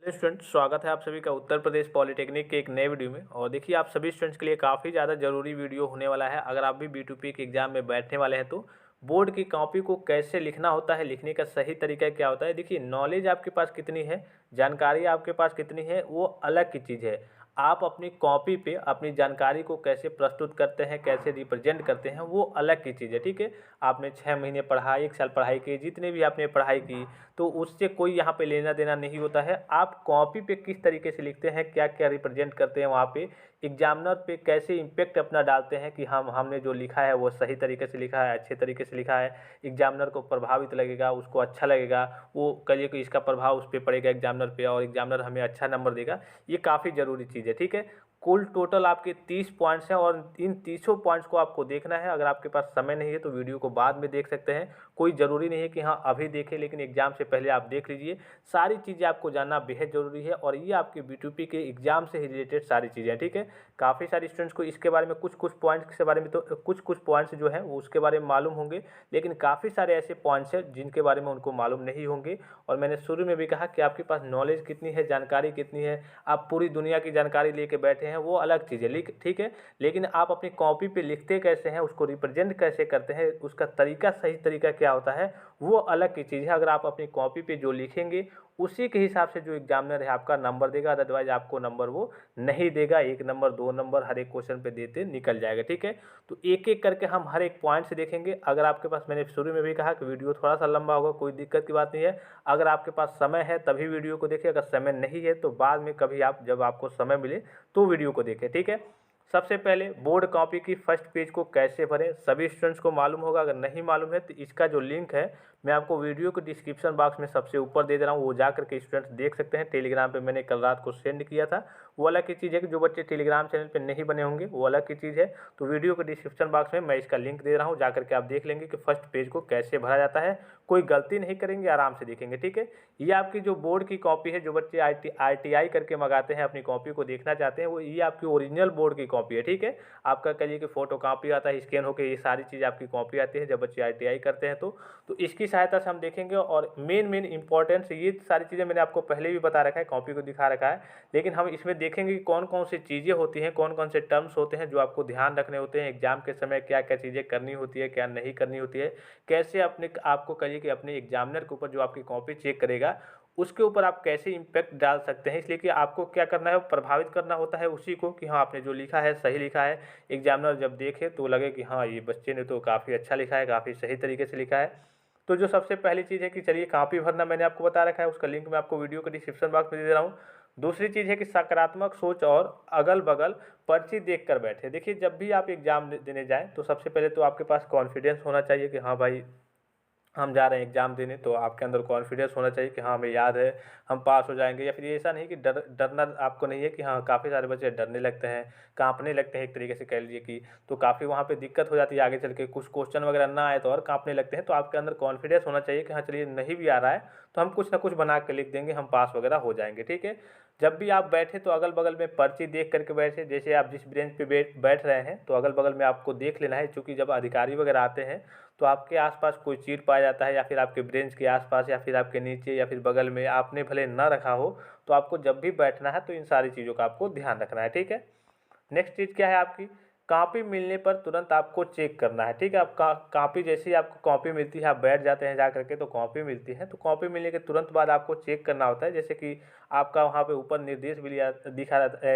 Student, स्वागत है आप सभी का उत्तर प्रदेश पॉलिटेक्निक के एक नए वीडियो में। और देखिए, आप सभी स्टूडेंट्स के लिए काफ़ी ज़्यादा ज़रूरी वीडियो होने वाला है। अगर आप भी B2P के एग्जाम में बैठने वाले हैं तो बोर्ड की कॉपी को कैसे लिखना होता है, लिखने का सही तरीका क्या होता है। देखिए, नॉलेज आपके पास कितनी है, जानकारी आपके पास कितनी है, वो अलग की चीज़ है। आप अपनी कॉपी पे अपनी जानकारी को कैसे प्रस्तुत करते हैं, कैसे रिप्रेजेंट करते हैं, वो अलग की चीज़ है। ठीक है, आपने 6 महीने पढ़ा, 1 साल पढ़ाई की, जितने भी आपने पढ़ाई की, तो उससे कोई यहाँ पे लेना देना नहीं होता है। आप कॉपी पे किस तरीके से लिखते हैं, क्या क्या रिप्रेजेंट करते हैं, वहाँ पे एग्जामिनर पे कैसे इम्पेक्ट अपना डालते हैं कि हमने जो लिखा है वो सही तरीके से लिखा है, अच्छे तरीके से लिखा है, एग्जामिनर को प्रभावित लगेगा, उसको अच्छा लगेगा, वो कहिए कि इसका प्रभाव उस पर पड़ेगा एग्जामिनर पे और एग्जामिनर हमें अच्छा नंबर देगा। ये काफ़ी ज़रूरी चीज़ है। ठीक है, कुल टोटल आपके 30 पॉइंट्स हैं और इन 30 पॉइंट्स को आपको देखना है। अगर आपके पास समय नहीं है तो वीडियो को बाद में देख सकते हैं, कोई ज़रूरी नहीं है कि हाँ अभी देखें, लेकिन एग्जाम से पहले आप देख लीजिए। सारी चीज़ें आपको जानना बेहद ज़रूरी है और ये आपके B2P के एग्जाम से ही रिलेटेड सारी चीज़ें हैं। ठीक है, काफ़ी सारे स्टूडेंट्स को इसके बारे में कुछ कुछ पॉइंट्स के बारे में, तो कुछ कुछ पॉइंट्स जो हैं वो उसके बारे में मालूम होंगे, लेकिन काफ़ी सारे ऐसे पॉइंट्स हैं जिनके बारे में उनको मालूम नहीं होंगे। और मैंने शुरू में भी कहा कि आपके पास नॉलेज कितनी है, जानकारी कितनी है, आप पूरी दुनिया की जानकारी लेके बैठे हैं, वो अलग चीज़ है। ठीक है, लेकिन आप अपनी कॉपी पे लिखते कैसे हैं, उसको रिप्रेजेंट कैसे करते हैं, उसका तरीका, सही तरीका क्या होता है, वो अलग की चीज़ है। अगर आप अपनी कॉपी पे जो लिखेंगे उसी के हिसाब से जो एग्जामिनर है आपका नंबर देगा, अदरवाइज आपको नंबर वो नहीं देगा। 1 नंबर 2 नंबर हर एक क्वेश्चन पे देते निकल जाएगा। ठीक है, तो एक एक करके हम हर एक पॉइंट से देखेंगे। अगर आपके पास, मैंने शुरू में भी कहा कि वीडियो थोड़ा सा लंबा होगा, कोई दिक्कत की बात नहीं है। अगर आपके पास समय है तभी वीडियो को देखिए, अगर समय नहीं है तो बाद में कभी आप, जब आपको समय मिले तो वीडियो को देखें। ठीक है, सबसे पहले बोर्ड कॉपी की फर्स्ट पेज को कैसे भरें, सभी स्टूडेंट्स को मालूम होगा। अगर नहीं मालूम है तो इसका जो लिंक है मैं आपको वीडियो के डिस्क्रिप्शन बॉक्स में सबसे ऊपर दे दे रहा हूँ, वो जा करके स्टूडेंट्स देख सकते हैं। टेलीग्राम पे मैंने कल रात को सेंड किया था। वो अलग की चीज़ है कि जो बच्चे टेलीग्राम चैनल पे नहीं बने होंगे वो अलग की चीज़ है। तो वीडियो के डिस्क्रिप्शन बॉक्स में मैं इसका लिंक दे रहा हूँ, जा करके आप देख लेंगे कि फर्स्ट पेज को कैसे भरा जाता है। कोई गलती नहीं करेंगे, आराम से देखेंगे। ठीक है, ये आपकी जो बोर्ड की कॉपी है, जो बच्चे ITI करके मंगाते हैं, अपनी कॉपी को देखना चाहते हैं, वो ये आपकी ओरिजिनल बोर्ड की कॉपी है। ठीक है, आपका कहिए कि फोटो कॉपी आता है, स्कैन होकर ये सारी चीज़ आपकी कॉपी आती है जब बच्चे ITI करते हैं तो इसकी सहायता से हम देखेंगे। और मेन मेन इंपॉर्टेंस, ये सारी चीज़ें मैंने आपको पहले भी बता रखा है, कॉपी को दिखा रखा है, लेकिन हम इसमें देखेंगे कि कौन कौन सी चीज़ें होती हैं, कौन कौन से टर्म्स होते हैं जो आपको ध्यान रखने होते हैं एग्जाम के समय, क्या क्या चीज़ें करनी होती है, क्या नहीं करनी होती है, कैसे अपने आपको कहिए कि अपने एग्जामिनर के ऊपर जो आपकी कॉपी चेक करेगा उसके ऊपर आप कैसे इम्पैक्ट डाल सकते हैं। इसलिए कि आपको क्या करना है, प्रभावित करना होता है उसी को कि हाँ आपने जो लिखा है सही लिखा है। एग्जामिनर जब देखे तो लगे कि हाँ ये बच्चे ने तो काफ़ी अच्छा लिखा है, काफ़ी सही तरीके से लिखा है। तो जो सबसे पहली चीज़ है कि चलिए कॉपी भरना मैंने आपको बता रखा है, उसका लिंक मैं आपको वीडियो के डिस्क्रिप्शन बॉक्स में दे रहा हूँ। दूसरी चीज़ है कि सकारात्मक सोच और अगल बगल पर्ची देख कर बैठे। देखिए, जब भी आप एग्जाम देने जाएँ तो सबसे पहले तो आपके पास कॉन्फिडेंस होना चाहिए कि हाँ भाई हम जा रहे हैं एग्ज़ाम देने, तो आपके अंदर कॉन्फिडेंस होना चाहिए कि हाँ हमें याद है, हम पास हो जाएंगे। या फिर ये ऐसा नहीं कि डरना आपको नहीं है कि हाँ, काफ़ी सारे बच्चे डरने लगते हैं, कांपने लगते हैं, एक तरीके से कह लीजिए कि तो काफ़ी वहाँ पे दिक्कत हो जाती है आगे चल के, कुछ क्वेश्चन वगैरह ना आए तो और कांपने लगते हैं। तो आपके अंदर कॉन्फिडेंस होना चाहिए कि हाँ चलिए नहीं भी आ रहा है तो हम कुछ ना कुछ बना के लिख देंगे, हम पास वगैरह हो जाएंगे। ठीक है, जब भी आप बैठे तो अगल बगल में पर्ची देख करके बैठे। जैसे आप जिस बेंच पे बैठ रहे हैं तो अगल बगल में आपको देख लेना है, क्योंकि जब अधिकारी वगैरह आते हैं तो आपके आसपास कोई चीज़ पाया जाता है, या फिर आपके ब्रेंच के आसपास, या फिर आपके नीचे, या फिर बगल में, आपने भले ना रखा हो, तो आपको जब भी बैठना है तो इन सारी चीज़ों का आपको ध्यान रखना है। ठीक है, नेक्स्ट चीज़ क्या है आपकी, कॉपी मिलने पर तुरंत आपको चेक करना है। ठीक है, आप कॉपी, जैसे ही आपको कॉपी मिलती है आप बैठ जाते हैं जा करके, तो कॉपी मिलती है तो कॉपी मिलने के तुरंत बाद आपको चेक करना होता है। जैसे कि आपका वहाँ पे ऊपर निर्देश भी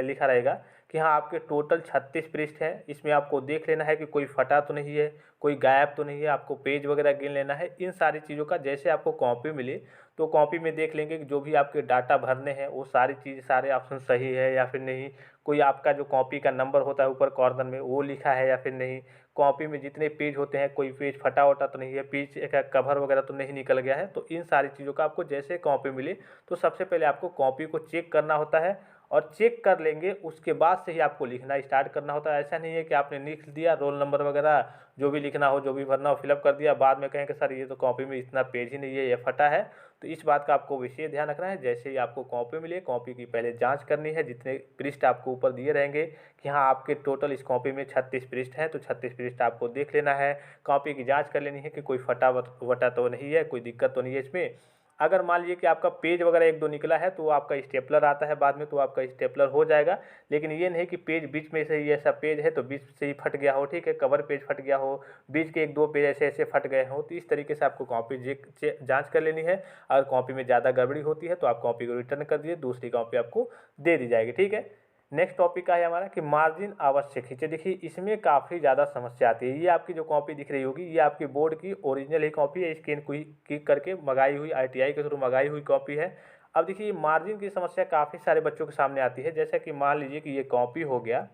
लिखा रहेगा कि हाँ आपके टोटल 36 पृष्ठ है, इसमें आपको देख लेना है कि कोई फटा तो नहीं है, कोई गायब तो नहीं है, आपको पेज वगैरह गिन लेना है। इन सारी चीज़ों का जैसे आपको कॉपी मिले तो कॉपी में देख लेंगे कि जो भी आपके डाटा भरने हैं वो सारी चीज़, सारे ऑप्शन सही है या फिर नहीं, कोई आपका जो कॉपी का नंबर होता है ऊपर कॉर्नर में वो लिखा है या फिर नहीं, कॉपी में जितने पेज होते हैं कोई पेज फटा वटा तो नहीं है, पेज का कवर वगैरह तो नहीं निकल गया है। तो इन सारी चीज़ों का आपको जैसे कॉपी मिले तो सबसे पहले आपको कॉपी को चेक करना होता है, और चेक कर लेंगे उसके बाद से ही आपको लिखना स्टार्ट करना होता है। ऐसा नहीं है कि आपने लिख दिया रोल नंबर वगैरह, जो भी लिखना हो, जो भी भरना हो फिलअप कर दिया, बाद में कहें कि सर ये तो कॉपी में इतना पेज ही नहीं है, ये फटा है। तो इस बात का आपको विशेष ध्यान रखना है। जैसे ही आपको कॉपी मिले, कॉपी की पहले जांच करनी है, जितने पृष्ठ आपको ऊपर दिए रहेंगे कि हाँ आपके टोटल इस कॉपी में 36 पृष्ठ हैं, तो 36 पृष्ठ आपको देख लेना है, कॉपी की जांच कर लेनी है कि कोई फटा वटा तो नहीं है, कोई दिक्कत तो नहीं है इसमें। अगर मान लीजिए कि आपका पेज वगैरह एक दो निकला है तो वो आपका स्टेपलर आता है बाद में, तो आपका स्टेपलर हो जाएगा। लेकिन ये नहीं कि पेज बीच में से ही ऐसा पेज है तो बीच से ही फट गया हो, ठीक है, कवर पेज फट गया हो, बीच के एक दो पेज ऐसे ऐसे फट गए हो, तो इस तरीके से आपको कॉपी जांच कर लेनी है। अगर कॉपी में ज़्यादा गड़बड़ी होती है तो आप कॉपी को रिटर्न कर दीजिए, दूसरी कॉपी आपको दे दी जाएगी, ठीक है। नेक्स्ट टॉपिक का है हमारा कि मार्जिन अवश्य खींचे। देखिए इसमें काफ़ी ज़्यादा समस्या आती है। ये आपकी जो कॉपी दिख रही होगी ये आपकी बोर्ड की ओरिजिनल ही कॉपी है, स्कैन क्लिक करके मंगाई हुई ITI के थ्रू मंगाई हुई कॉपी है। अब देखिए मार्जिन की समस्या काफ़ी सारे बच्चों के सामने आती है। जैसे कि मान लीजिए कि ये कॉपी हो गया,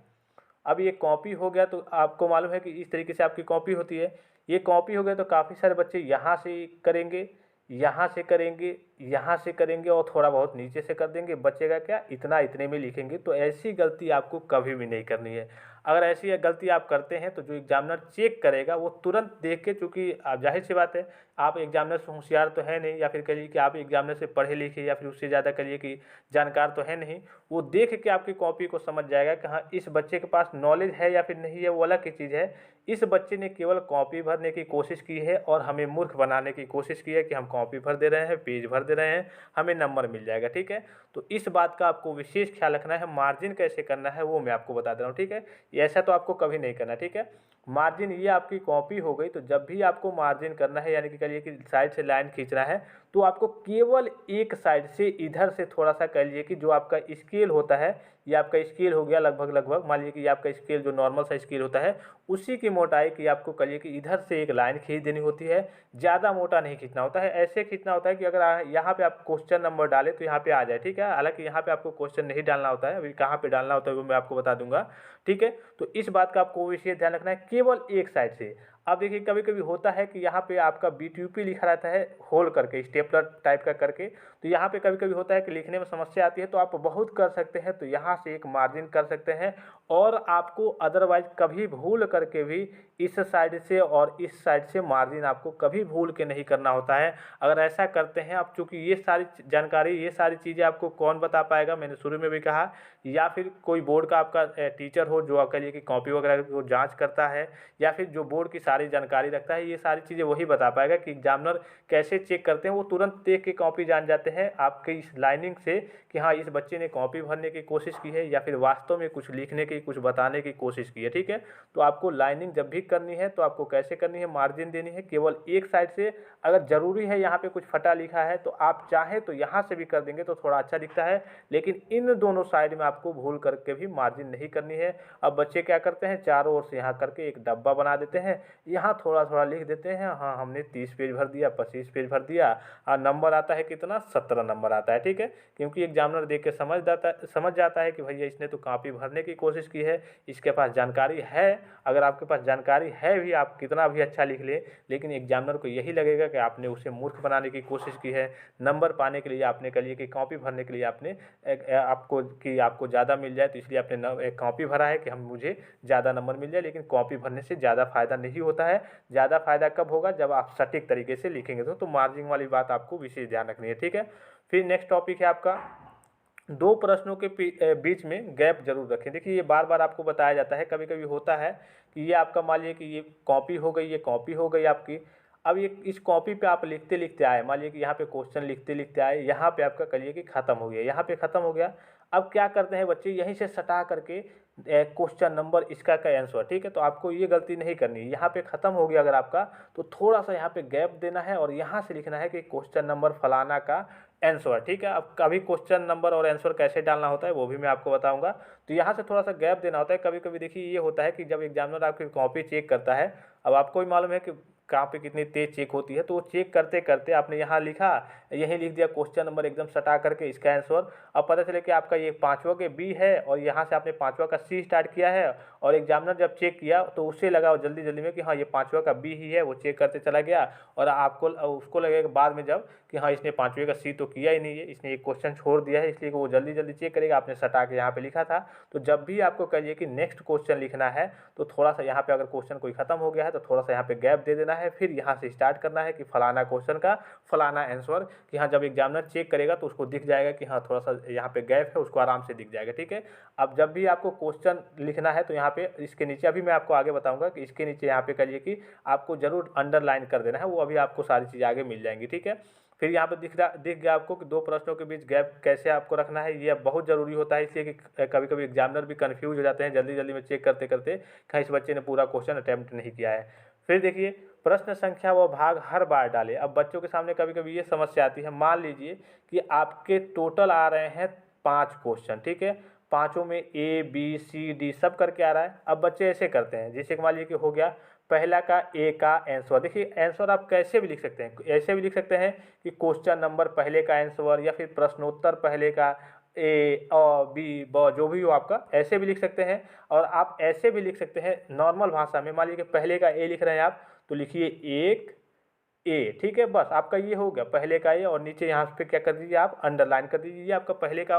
अब ये कॉपी हो गया तो आपको मालूम है कि इस तरीके से आपकी कॉपी होती है। ये कॉपी हो गया तो काफ़ी सारे बच्चे यहाँ से करेंगे, यहाँ से करेंगे, यहाँ से करेंगे और थोड़ा बहुत नीचे से कर देंगे, बचेगा क्या, इतना इतने में लिखेंगे। तो ऐसी गलती आपको कभी भी नहीं करनी है। अगर ऐसी गलती आप करते हैं तो जो एग्जामिनर चेक करेगा वो तुरंत देख के, चूँकि आप जाहिर सी बात है आप एग्जामिनर से होशियार तो है नहीं, या फिर कहिए कि आप एग्जामिनर से पढ़े लिखे, या फिर उससे ज़्यादा कहिए कि जानकार तो है नहीं, वो देख के आपकी कॉपी को समझ जाएगा कि हाँ इस बच्चे के पास नॉलेज है या फिर नहीं है, वो अलग की चीज़ है। इस बच्चे ने केवल कॉपी भरने की कोशिश की है और हमें मूर्ख बनाने की कोशिश की है कि हम कॉपी भर दे रहे हैं, पेज भर दे रहे हैं, हमें नंबर मिल जाएगा, ठीक है। तो इस बात का आपको विशेष ख्याल रखना है। मार्जिन कैसे करना है वो मैं आपको बता दे रहा हूँ, ठीक है। ऐसा तो आपको कभी नहीं करना, ठीक है। मार्जिन ये आपकी कॉपी हो गई, तो जब भी आपको मार्जिन करना है यानी कि कहिए कि साइड से लाइन खींचना है तो आपको केवल एक साइड से इधर से थोड़ा सा कह लीजिए कि जो आपका स्केल होता है, ये आपका स्केल हो गया लगभग मान लीजिए कि ये आपका स्केल जो नॉर्मल सा स्केल होता है उसी की मोटाई की आपको कहिए कि इधर से एक लाइन खींच देनी होती है। ज़्यादा मोटा नहीं खींचना होता है, ऐसे खींचना होता है कि अगर यहाँ पे आप क्वेश्चन नंबर डालें तो यहाँ पे आ जाए, ठीक है। हालांकि यहाँ पे आपको क्वेश्चन नहीं डालना होता है, अभी कहाँ पे डालना होता है वो मैं आपको बता दूंगा, ठीक है। तो इस बात का आपको विशेष ध्यान रखना है, केवल एक साइड से। अब देखिए कभी कभी होता है कि यहाँ पे आपका BTUP लिखा रहता है होल करके, स्टेपलर टाइप का करके, तो यहाँ पे कभी कभी होता है कि लिखने में समस्या आती है, तो आप बहुत कर सकते हैं तो यहाँ से एक मार्जिन कर सकते हैं। और आपको अदरवाइज कभी भूल करके भी इस साइड से और इस साइड से मार्जिन आपको कभी भूल के नहीं करना होता है। अगर ऐसा करते हैं आप, चूँकि ये सारी जानकारी, ये सारी चीज़ें आपको कौन बता पाएगा, मैंने शुरू में भी कहा, या फिर कोई बोर्ड का आपका टीचर हो जो आपके लिए कि कॉपी वगैरह को जांच करता है, या फिर जो बोर्ड की सारी जानकारी रखता है, ये सारी चीज़ें वही बता पाएगा कि एग्जामिनर कैसे चेक करते हैं। वो तुरंत देख के कॉपी जान जाते हैं आपके इस लाइनिंग से कि हाँ इस बच्चे ने कॉपी भरने की कोशिश की है या फिर वास्तव में कुछ लिखने की, कुछ बताने की कोशिश की है, ठीक है। तो आपको लाइनिंग जब भी करनी है तो आपको कैसे करनी है, मार्जिन देनी है केवल एक साइड से। अगर ज़रूरी है यहाँ पे कुछ फटा लिखा है तो आप चाहें तो यहाँ से भी कर देंगे तो थोड़ा अच्छा दिखता है, लेकिन इन दोनों साइड में आपको भूल करके भी मार्जिन नहीं करनी है। अब बच्चे क्या करते हैं, चारों ओर से यहाँ करके एक डब्बा बना देते हैं, यहाँ थोड़ा थोड़ा लिख देते हैं, हाँ हमने 30 पेज भर दिया, 25 पेज भर दिया, और नंबर आता है कितना, 17 नंबर आता है, ठीक है। क्योंकि एग्जामिनर देख के समझ जाता है कि भैया इसने तो कॉपी भरने की कोशिश की है, इसके पास जानकारी है। अगर आपके पास जानकारी है भी, आप कितना भी अच्छा लिख ले, लेकिन एग्जामिनर को यही लगेगा कि आपने उसे मूर्ख बनाने की कोशिश की है। नंबर पाने के लिए आपने कह लिया कि कॉपी भरने के लिए आपने आपको ज़्यादा मिल जाए, तो इसलिए आपने कॉपी भरा है कि हम मुझे ज़्यादा नंबर मिल जाए। लेकिन कॉपी भरने से ज़्यादा फायदा नहीं होता है। ज़्यादा फायदा कब होगा, जब आप सटीक तरीके से लिखेंगे तो मार्जिन वाली बात आपको विशेष ध्यान रखनी है, ठीक है। फिर नेक्स्ट टॉपिक है आपका, दो प्रश्नों के बीच में गैप जरूर रखें। देखिए ये बार बार आपको बताया जाता है, कभी कभी होता है कि ये आपका मान लीजिए कि ये कॉपी हो गई, ये कॉपी हो गई आपकी। अब ये इस कॉपी पे आप लिखते लिखते आए, मान लीजिए कि यहाँ पे क्वेश्चन लिखते लिखते आए, यहाँ पे आपका कहिए कि ख़त्म हो गया, यहाँ पे ख़त्म हो गया। अब क्या करते हैं बच्चे, यहीं से सटा करके क्वेश्चन नंबर इसका आंसर, ठीक है। तो आपको ये गलती नहीं करनी है। यहाँ पे ख़त्म हो गया अगर आपका, तो थोड़ा सा यहाँ पे गैप देना है और यहाँ से लिखना है कि क्वेश्चन नंबर फलाना का आंसर, ठीक है। अब कभी क्वेश्चन नंबर और आंसर कैसे डालना होता है वो भी मैं आपको बताऊंगा। तो यहाँ से थोड़ा सा गैप देना होता है। कभी कभी देखिए ये होता है कि जब एग्जामिनर आपकी कॉपी चेक करता है, अब आपको भी मालूम है कि कहाँ पे कितनी तेज चेक होती है, तो वो चेक करते करते आपने यहाँ लिखा, यहीं लिख दिया क्वेश्चन नंबर एकदम सटा करके इसका आंसर। अब पता चले कि आपका ये पाँचवा के बी है और यहाँ से आपने पाँचवा का सी स्टार्ट किया है, और एग्जामिनर जब चेक किया तो उससे लगा जल्दी जल्दी में कि हाँ ये पाँचवा का बी ही है, वो चेक करते चला गया। और आपको उसको लगेगा बाद में जब कि हाँ इसने पाँचवें का सी तो किया ही नहीं है, इसने एक क्वेश्चन छोड़ दिया है, इसलिए वो जल्दी जल्दी चेक करेगा, आपने सटा के यहाँ पे लिखा था। तो जब भी आपको कहिए कि नेक्स्ट क्वेश्चन लिखना है तो थोड़ा सा यहाँ पे अगर क्वेश्चन कोई खत्म हो गया है तो थोड़ा सा यहाँ पे गैप दे देना है, फिर यहाँ से स्टार्ट करना है कि फलाना क्वेश्चन का फलाना आंसर, कि हाँ जब एग्जामिनर चेक करेगा तो उसको दिख जाएगा कि हाँ थोड़ा सा यहाँ पे गैप है, उसको आराम से दिख जाएगा, ठीक है। अब जब भी आपको क्वेश्चन लिखना है तो यहाँ पे इसके नीचे, अभी मैं आपको आगे बताऊंगा कि इसके नीचे यहाँ पे कहिए कि आपको जरूर अंडरलाइन कर देना है, वो अभी आपको सारी चीज़ आगे मिल जाएंगी, ठीक है। फिर यहाँ पे दिख गया आपको कि दो प्रश्नों के बीच गैप कैसे आपको रखना है। ये बहुत ज़रूरी होता है, इसलिए कि कभी कभी एग्जामिनर भी कंफ्यूज हो जाते हैं जल्दी जल्दी में चेक करते करते, कहीं इस बच्चे ने पूरा क्वेश्चन अटैम्प्ट नहीं किया है। फिर देखिए, प्रश्न संख्या व भाग हर बार डालें। अब बच्चों के सामने कभी कभी ये समस्या आती है, मान लीजिए कि आपके टोटल आ रहे हैं 5 क्वेश्चन, ठीक है, पाँचों में ए बी सी डी सब करके आ रहा है। अब बच्चे ऐसे करते हैं, जैसे कि मान लीजिए कि हो गया पहला का ए का आंसर। देखिए आंसर आप कैसे भी लिख सकते हैं, ऐसे भी लिख सकते हैं कि क्वेश्चन नंबर पहले का आंसर, या फिर प्रश्नोत्तर पहले का ए और बी ब, जो भी हो आपका, ऐसे भी लिख सकते हैं। और आप ऐसे भी लिख सकते हैं नॉर्मल भाषा में, मान लीजिए कि पहले का ए लिख रहे हैं आप, तो लिखिए एक ए, ठीक है, बस आपका ये हो गया पहले का ए, और नीचे यहाँ पे क्या कर दीजिए आप, अंडरलाइन कर दीजिए, आपका पहले का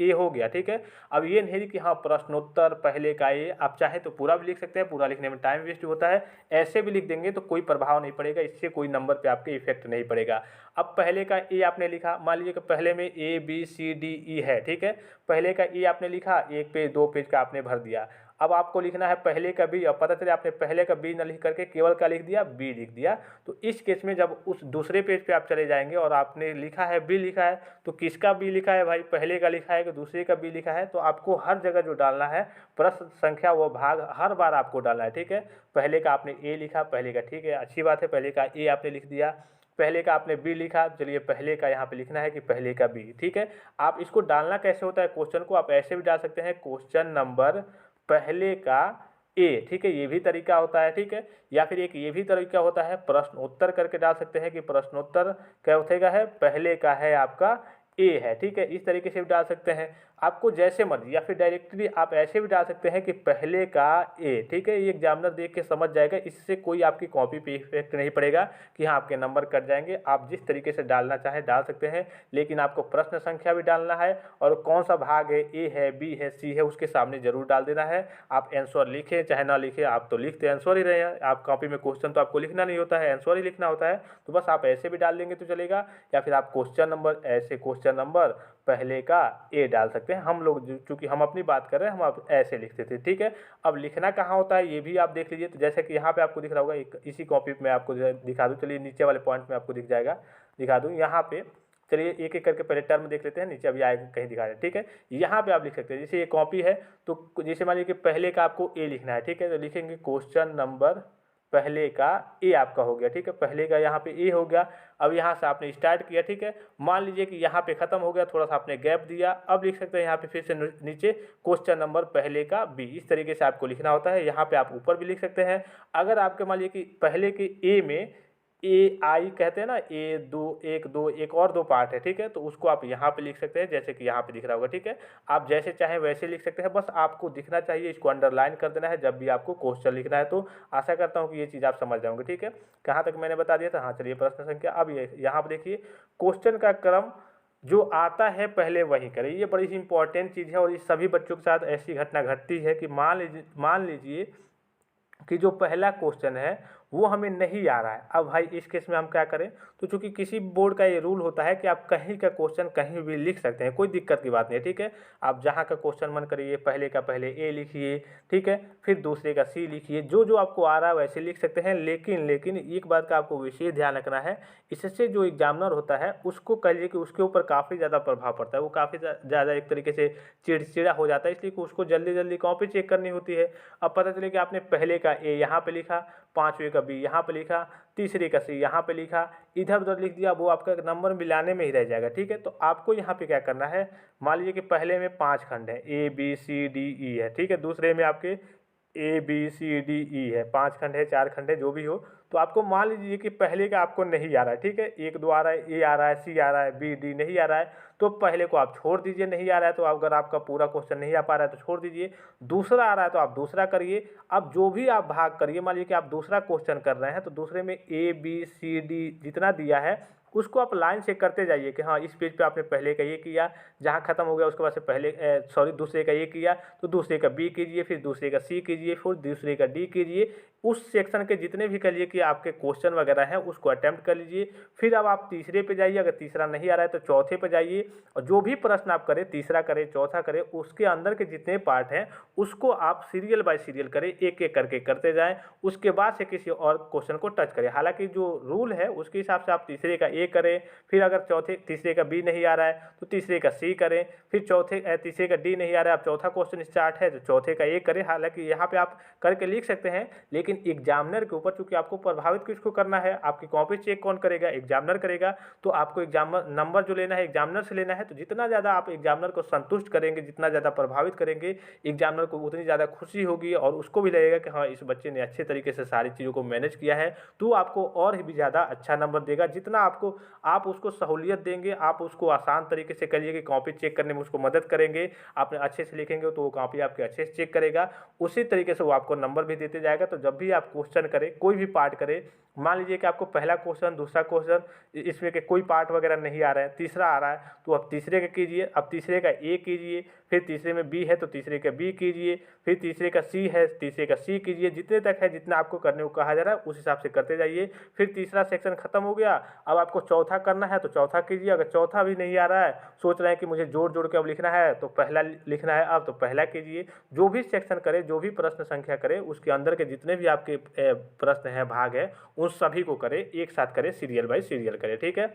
ए हो गया, ठीक है। अब ये नहीं कि हाँ प्रश्नोत्तर पहले का ए, आप चाहे तो पूरा भी लिख सकते हैं, पूरा लिखने में टाइम वेस्ट होता है, ऐसे भी लिख देंगे तो कोई प्रभाव नहीं पड़ेगा, इससे कोई नंबर पे आपके इफेक्ट नहीं पड़ेगा। अब पहले का ए आपने लिखा, मान लीजिए कि पहले में A B C D E है, ठीक है, पहले का ए आपने लिखा, एक पेज 2 पेज का आपने भर दिया। अब आपको लिखना है पहले का बी, अब पता चले आपने पहले का बी न लिख करके केवल क्या लिख दिया, बी लिख दिया। तो इस केस में जब उस दूसरे पेज पे आप चले जाएंगे और आपने लिखा है बी लिखा है, तो किसका बी लिखा है भाई, पहले का लिखा है कि दूसरे का बी लिखा है, तो आपको हर जगह जो डालना है प्रश्न संख्या वो भाग हर बार आपको डालना है, ठीक है। पहले का आपने ए लिखा, पहले का, ठीक है, अच्छी बात है, पहले का ए आपने लिख दिया, पहले का आपने बी लिखा, चलिए पहले का यहाँ पे लिखना है कि पहले का बी, ठीक है। आप इसको डालना कैसे होता है क्वेश्चन को, आप ऐसे भी डाल सकते हैं, क्वेश्चन नंबर पहले का ए, ठीक है, ये भी तरीका होता है, ठीक है। या फिर एक ये भी तरीका होता है प्रश्नोत्तर करके डाल सकते हैं कि प्रश्नोत्तर क्या होता है, पहले का है आपका ए है, ठीक है, इस तरीके से भी डाल सकते हैं, आपको जैसे मर्जी। या फिर डायरेक्टली आप ऐसे भी डाल सकते हैं कि पहले का ए, ठीक है, ये एग्जामिनर देख के समझ जाएगा, इससे कोई आपकी कॉपी पे इफेक्ट नहीं पड़ेगा कि हाँ आपके नंबर कट जाएंगे। आप जिस तरीके से डालना चाहें डाल सकते हैं, लेकिन आपको प्रश्न संख्या भी डालना है और कौन सा भाग है, ए है बी है सी है, उसके सामने जरूर डाल देना है। आप आंसर लिखें चाहे ना लिखें, आप तो लिखते आंसर ही रहे हैं, आप कॉपी में क्वेश्चन तो आपको लिखना नहीं होता है, आंसर ही लिखना होता है, तो बस आप ऐसे भी डाल देंगे तो चलेगा। या फिर आप क्वेश्चन नंबर, ऐसे क्वेश्चन नंबर पहले का ए डाल सकते हैं। हम लोग चूंकि हम अपनी बात कर रहे हैं, हम आप ऐसे लिखते थे, ठीक है। अब लिखना कहाँ होता है ये भी आप देख लीजिए, तो जैसे कि यहाँ पे आपको दिख रहा होगा, इसी कॉपी में आपको दिखा दूँ, चलिए नीचे वाले पॉइंट में आपको दिख जाएगा, दिखा दूँ यहाँ पे। चलिए एक एक करके पहले टर्म देख लेते हैं, नीचे अभी आएगा कहीं दिखा रहे हैं, ठीक है। यहाँ पे आप लिख सकते हैं, जैसे ये कॉपी है, तो जैसे मान लीजिए कि पहले का आपको ए लिखना है, ठीक है, तो लिखेंगे क्वेश्चन नंबर पहले का ए आपका हो गया, ठीक है, पहले का यहाँ पे ए हो गया। अब यहाँ से आपने स्टार्ट किया, ठीक है, मान लीजिए कि यहाँ पे खत्म हो गया, थोड़ा सा आपने गैप दिया, अब लिख सकते हैं यहाँ पे फिर से नीचे क्वेश्चन नंबर पहले का बी, इस तरीके से आपको लिखना होता है। यहाँ पे आप ऊपर भी लिख सकते हैं, अगर आपके मान लीजिए कि पहले के ए में ए आई कहते हैं ना, ए दो एक दो, एक और 2 पार्ट है, ठीक है, तो उसको आप यहाँ पे लिख सकते हैं, जैसे कि यहाँ पे दिख रहा होगा, ठीक है। आप जैसे चाहें वैसे लिख सकते हैं, बस आपको दिखना चाहिए, इसको अंडरलाइन कर देना है जब भी आपको क्वेश्चन लिखना है। तो आशा करता हूँ कि ये चीज़ आप समझ जाओगे, ठीक है। कहाँ तक मैंने बता दिया था, हाँ चलिए प्रश्न संख्या। अब ये यहाँ पर देखिए, क्वेश्चन का क्रम जो आता है पहले वही करें, ये बड़ी ही इंपॉर्टेंट चीज़ है, और ये सभी बच्चों के साथ ऐसी घटना घटती है कि मान लीजिए कि जो पहला क्वेश्चन है वो हमें नहीं आ रहा है। अब भाई इस केस में हम क्या करें, तो चूंकि किसी बोर्ड का ये रूल होता है कि आप कहीं का क्वेश्चन कहीं भी लिख सकते हैं, कोई दिक्कत की बात नहीं है, ठीक है। आप जहाँ का क्वेश्चन मन करिए, पहले का पहले ए लिखिए, ठीक है, फिर दूसरे का सी लिखिए, जो जो आपको आ रहा है वैसे लिख सकते हैं। लेकिन एक बात का आपको विशेष ध्यान रखना है, इससे जो एग्जामिनर होता है उसको कह लीजिए कि उसके ऊपर काफ़ी ज़्यादा प्रभाव पड़ता है, वो काफ़ी ज़्यादा एक तरीके से चिड़चिड़ा हो जाता है, इसलिए कि उसको जल्दी जल्दी कॉपी चेक करनी होती है। अब पता चले कि आपने पहले का ए यहाँ पे लिखा, पाँचवें का बी यहाँ पे लिखा, तीसरे का सी यहाँ पे लिखा, इधर उधर लिख दिया, वो आपका नंबर मिलाने में ही रह जाएगा, ठीक है। तो आपको यहाँ पे क्या करना है, मान लीजिए कि पहले में 5 खंड है, A B C D E है, ठीक है, दूसरे में आपके A B C D E है, 5 खंड है, 4 खंड है, जो भी हो। तो आपको मान लीजिए कि पहले का आपको नहीं आ रहा है, ठीक है, 1 2 आ रहा है, ए आ रहा है, सी आ रहा है, बी डी नहीं आ रहा है, तो पहले को आप छोड़ दीजिए, नहीं आ रहा है तो अगर आपका पूरा क्वेश्चन नहीं आ पा रहा है तो छोड़ दीजिए। दूसरा आ रहा है तो आप दूसरा करिए। अब जो भी आप भाग करिए, मान लीजिए कि आप दूसरा क्वेश्चन कर रहे हैं, तो दूसरे में ए बी सी डी जितना दिया है उसको आप लाइन से करते जाइए कि हाँ इस पेज पे आपने पहले का ये किया, जहाँ खत्म हो गया उसके बाद से दूसरे का ये किया, तो दूसरे का बी कीजिए, फिर दूसरे का सी कीजिए, फिर दूसरे का डी कीजिए। उस सेक्शन के जितने भी कह लीजिए कि आपके क्वेश्चन वगैरह हैं उसको अटेम्प्ट कर लीजिए। फिर अब आप तीसरे पे जाइए, अगर तीसरा नहीं आ रहा है तो चौथे पे जाइए, और जो भी प्रश्न आप करें, तीसरा करें चौथा करें, उसके अंदर के जितने पार्ट हैं उसको आप सीरियल बाय सीरियल करें, एक एक करके करते जाएं, उसके बाद से किसी और क्वेश्चन को टच करें। हालांकि जो रूल है उसके हिसाब से आप तीसरे का ए करें, फिर अगर तीसरे का बी नहीं आ रहा है तो तीसरे का सी करें, फिर तीसरे का डी नहीं आ रहा है, अब चौथा क्वेश्चन स्टार्ट है तो चौथे का ए करें। हालांकि यहाँ पे आप करके लिख सकते हैं, लेकिन एग्जामिनर के ऊपर चूंकि आपको प्रभावित किसको करना है, आपकी कॉपी चेक कौन करेगा, एग्जामिनर करेगा। तो आपको एग्जामिनर नंबर जो लेना है एग्जामिनर से लेना है। तो जितना ज़्यादा आप एग्जामिनर को संतुष्ट करेंगे, जितना ज़्यादा प्रभावित करेंगे एग्जामिनर को, उतनी ज़्यादा खुशी होगी और उसको भी लगेगा कि हाँ इस बच्चे ने अच्छे तरीके से सारी चीज़ों को मैनेज किया है, तो आपको और भी ज़्यादा अच्छा नंबर देगा। जितना आप उसको सहूलियत देंगे, आप उसको आसान तरीके से करिए कि कॉपी चेक करने में उसको मदद करेंगे, आप अच्छे से लिखेंगे तो वो कॉपी आपके अच्छे से चेक करेगा, उसी तरीके से वो आपको नंबर भी देते जाएगा। तो जब भी आप क्वेश्चन करें, कोई भी पार्ट करें, मान लीजिए कि आपको पहला क्वेश्चन, दूसरा क्वेश्चन इसमें के कोई पार्ट वगैरह नहीं आ रहा है, तीसरा आ रहा है, तो अब तीसरे का कीजिए, अब तीसरे का ए कीजिए, फिर तीसरे में बी है तो तीसरे का बी कीजिए, फिर तीसरे का सी है तीसरे का सी कीजिए, जितने तक है जितना आपको करने को कहा जा रहा है उस हिसाब से करते जाइए। फिर तीसरा सेक्शन खत्म हो गया, अब आपको चौथा करना है तो चौथा कीजिए। अगर चौथा भी नहीं आ रहा है, सोच रहे हैं कि मुझे जोड़ जोड़ के अब लिखना है तो पहला लिखना है अब, तो पहला कीजिए। जो भी सेक्शन करें, जो भी प्रश्न संख्या करें, उसके अंदर के जितने भी आपके प्रश्न हैं, भाग है, उन सभी को करें, एक साथ करें, सीरियल बाय सीरियल करें। ठीक है।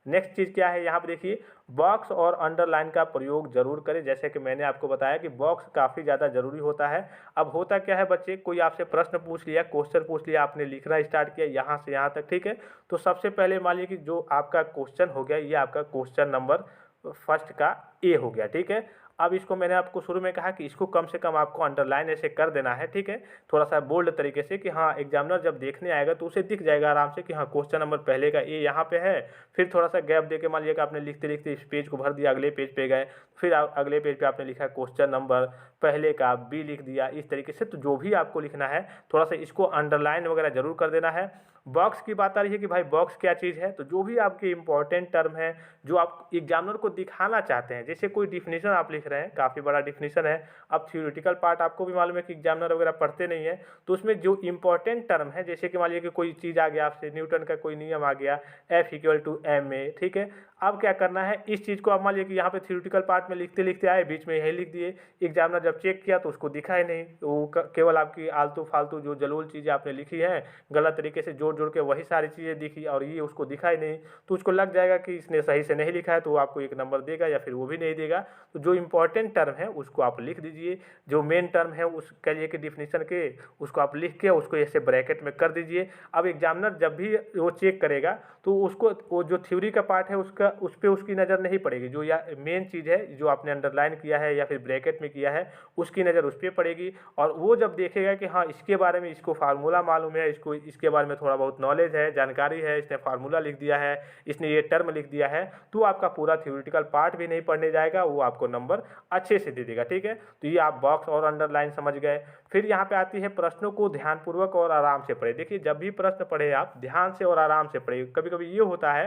नेक्स्ट चीज़ क्या है, यहाँ पे देखिए बॉक्स और अंडरलाइन का प्रयोग जरूर करें। जैसे कि मैंने आपको बताया कि बॉक्स काफ़ी ज़्यादा जरूरी होता है। अब होता क्या है बच्चे, कोई आपसे प्रश्न पूछ लिया, क्वेश्चन पूछ लिया, आपने लिखना स्टार्ट किया यहाँ से यहाँ तक, ठीक है। तो सबसे पहले मान लीजिए कि जो आपका क्वेश्चन हो गया, ये आपका क्वेश्चन नंबर फर्स्ट का ए हो गया, ठीक है। अब इसको मैंने आपको शुरू में कहा कि इसको कम से कम आपको अंडरलाइन ऐसे कर देना है, ठीक है, थोड़ा सा बोल्ड तरीके से, कि हाँ एग्जामिनर जब देखने आएगा तो उसे दिख जाएगा आराम से कि हाँ क्वेश्चन नंबर पहले का ए यहाँ पे है। फिर थोड़ा सा गैप देके मान लीजिए कि आपने लिखते लिखते इस पेज को भर दिया, अगले पेज पे गए, फिर अगले पेज पे आपने लिखा क्वेश्चन नंबर पहले का बी लिख दिया, इस तरीके से। तो जो भी आपको लिखना है थोड़ा सा इसको अंडरलाइन वगैरह जरूर कर देना है। बॉक्स की बात आ रही है कि भाई बॉक्स क्या चीज़ है, तो जो भी आपके इंपॉर्टेंट टर्म है, जो आप एग्जामिनर को दिखाना चाहते हैं, जैसे कोई डिफिनीशन आप लिख रहे हैं, काफ़ी बड़ा डिफिनीशन है, अब थ्योरेटिकल पार्ट आपको भी मालूम है कि एग्जामिनर वगैरह पढ़ते नहीं है, तो उसमें जो इंपॉर्टेंट टर्म है, जैसे कि मान लीजिए कि कोई चीज़ आ गया आपसे, न्यूटन का कोई नियम आ गया, F=ma, ठीक है। अब क्या करना है, इस चीज़ को आप मान लीजिए कि यहाँ पे थ्योरेटिकल पार्ट में लिखते लिखते आए, बीच में यही लिख दिए, एग्जामिनर जब चेक किया तो उसको दिखा ही नहीं, तो वो केवल आपकी आलतू फालतू जो जलूल चीज़ें आपने लिखी हैं, गलत तरीके से जोड़ जोड़ के वही सारी चीज़ें दिखी और ये उसको दिखा ही नहीं, तो उसको लग जाएगा कि इसने सही से नहीं लिखा है, तो वो आपको एक नंबर देगा या फिर वो भी नहीं देगा। तो जो इंपॉर्टेंट टर्म है उसको आप लिख दीजिए, जो मेन टर्म है उस कह लिए कि डिफिनीशन के, उसको आप लिख के उसको ऐसे ब्रैकेट में कर दीजिए। अब एग्जामिनर जब भी वो चेक करेगा तो उसको वो जो थ्योरी का पार्ट है उसका, उस पर उसकी नज़र नहीं पड़ेगी, जो या मेन चीज़ है जो आपने अंडरलाइन किया है या फिर ब्रैकेट में किया है, उसकी नज़र उस पर पड़ेगी। और वो जब देखेगा कि हाँ इसके बारे में इसको फार्मूला मालूम है, इसको इसके बारे में थोड़ा बहुत नॉलेज है, जानकारी है, इसने फार्मूला लिख दिया है, इसने ये टर्म लिख दिया है, तो आपका पूरा थ्योरेटिकल पार्ट भी नहीं पढ़ने जाएगा, वो आपको नंबर अच्छे से दे देगा, ठीक है। तो ये आप बॉक्स और अंडरलाइन समझ गए। फिर यहाँ पे आती है प्रश्नों को ध्यानपूर्वक और आराम से पढ़े। देखिए जब भी प्रश्न पढ़े आप ध्यान से और आराम से पढ़े। कभी कभी ये होता है,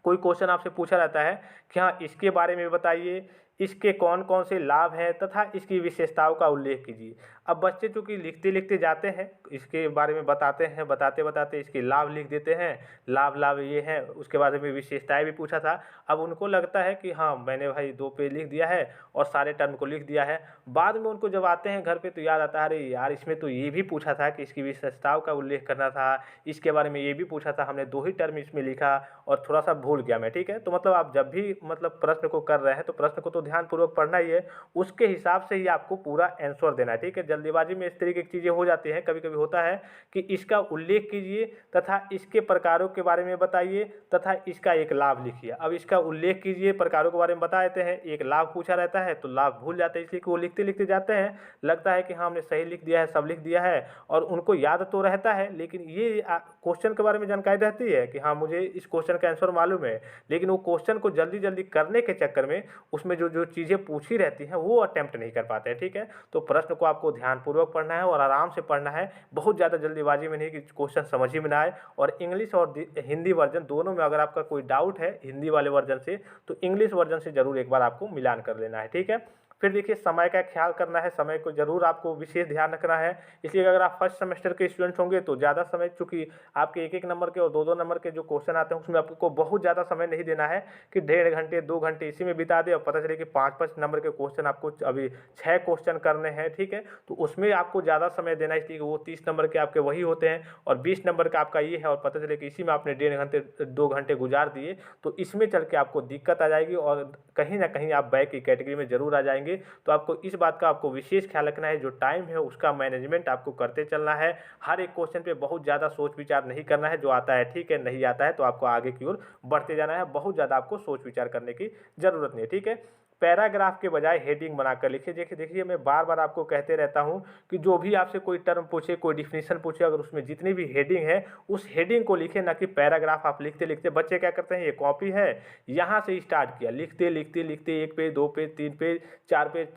कोई क्वेश्चन आपसे पूछा रहता है कि हाँ इसके बारे में बताइए, इसके कौन कौन से लाभ हैं तथा इसकी विशेषताओं का उल्लेख कीजिए। अब बच्चे चूँकि लिखते लिखते जाते हैं, इसके बारे में बताते हैं, बताते बताते इसके लाभ लिख देते हैं, लाभ ये हैं, उसके बारे में विशेषताएं भी पूछा था। अब उनको लगता है कि हाँ मैंने भाई 2 पेज लिख दिया है और सारे टर्म को लिख दिया है। बाद में उनको जब आते हैं घर पे तो याद आता है, अरे यार इसमें तो ये भी पूछा था कि इसकी विशेषताओं का उल्लेख करना था, इसके बारे में ये भी पूछा था, हमने 2 ही टर्म इसमें लिखा और थोड़ा सा भूल गया मैं, ठीक है। तो मतलब आप जब भी मतलब प्रश्न को कर रहे हैं तो प्रश्न को तो ध्यानपूर्वक पढ़ना ही है, उसके हिसाब से ही आपको पूरा आंसर देना है, ठीक है। जल्दीबाजी में इस तरीके की चीज़ें हो जाती हैं, कभी कभी होता है कि इसका उल्लेख कीजिए तथा इसके प्रकारों के बारे में बताइए तथा इसका एक लाभ लिखिए। अब इसका उल्लेख कीजिए, प्रकारों के बारे में बता देते हैं, एक लाभ पूछा रहता है तो लाभ भूल जाते हैं, इसलिए कि वो लिखते लिखते जाते हैं, लगता है कि हाँ हमने सही लिख दिया है, सब लिख दिया है, और उनको याद तो रहता है, लेकिन ये क्वेश्चन के बारे में जानकारी रहती है कि हाँ मुझे इस क्वेश्चन का आंसर मालूम है, लेकिन वो क्वेश्चन को जल्दी जल्दी करने के चक्कर में उसमें जो जो चीज़ें पूछी रहती हैं वो अटेम्प्ट नहीं कर पाते हैं, ठीक है। तो प्रश्न को आपको ध्यानपूर्वक पढ़ना है और आराम से पढ़ना है, बहुत ज़्यादा जल्दीबाजी में नहीं कि क्वेश्चन समझ ही में ना आए। और इंग्लिश और हिंदी वर्जन दोनों में अगर आपका कोई डाउट है हिंदी वाले वर्जन से, तो इंग्लिश वर्जन से ज़रूर एक बार आपको मिलान कर लेना है, ठीक है। फिर देखिए समय का ख्याल करना है, समय को ज़रूर आपको विशेष ध्यान रखना है। इसलिए अगर आप फर्स्ट सेमेस्टर के स्टूडेंट होंगे तो ज़्यादा समय, चूँकि आपके 1-1 नंबर के और 2-2 नंबर के जो क्वेश्चन आते हैं उसमें आपको बहुत ज़्यादा समय नहीं देना है कि 1.5 घंटे 2 घंटे इसी में बिता दें और पता चले कि 5-5 नंबर के क्वेश्चन आपको अभी 6 क्वेश्चन करने हैं, ठीक है। तो उसमें आपको ज़्यादा समय देना है, इसलिए वो 30 नंबर के आपके वही होते हैं और 20 नंबर का आपका ये है और पता चले कि इसी में आपने 1.5 घंटे 2 घंटे गुजार दिए, तो इसमें चल के आपको दिक्कत आ जाएगी और कहीं ना कहीं आप बैक की कैटेगरी में ज़रूर आ जाएंगे। तो आपको इस बात का आपको विशेष ख्याल रखना है, जो टाइम है उसका मैनेजमेंट आपको करते चलना है। हर एक क्वेश्चन पे बहुत ज़्यादा सोच विचार नहीं करना है, जो आता है ठीक है, नहीं आता है तो आपको आगे की ओर बढ़ते जाना है, बहुत ज़्यादा आपको सोच विचार करने की ज़रूरत नहीं है, ठीक है। पैराग्राफ के बजाय हेडिंग बनाकर लिखिए। देखिए देखिए मैं बार बार आपको कहते रहता हूं कि जो भी आपसे कोई टर्म पूछे, कोई डिफिनीशन पूछे, अगर उसमें जितनी भी हेडिंग है उस हेडिंग को लिखे, ना कि पैराग्राफ। आप लिखते लिखते बच्चे क्या करते हैं, ये कॉपी है यहाँ से स्टार्ट किया, लिखते लिखते लिखते 1 page 2 page 3 page 4 page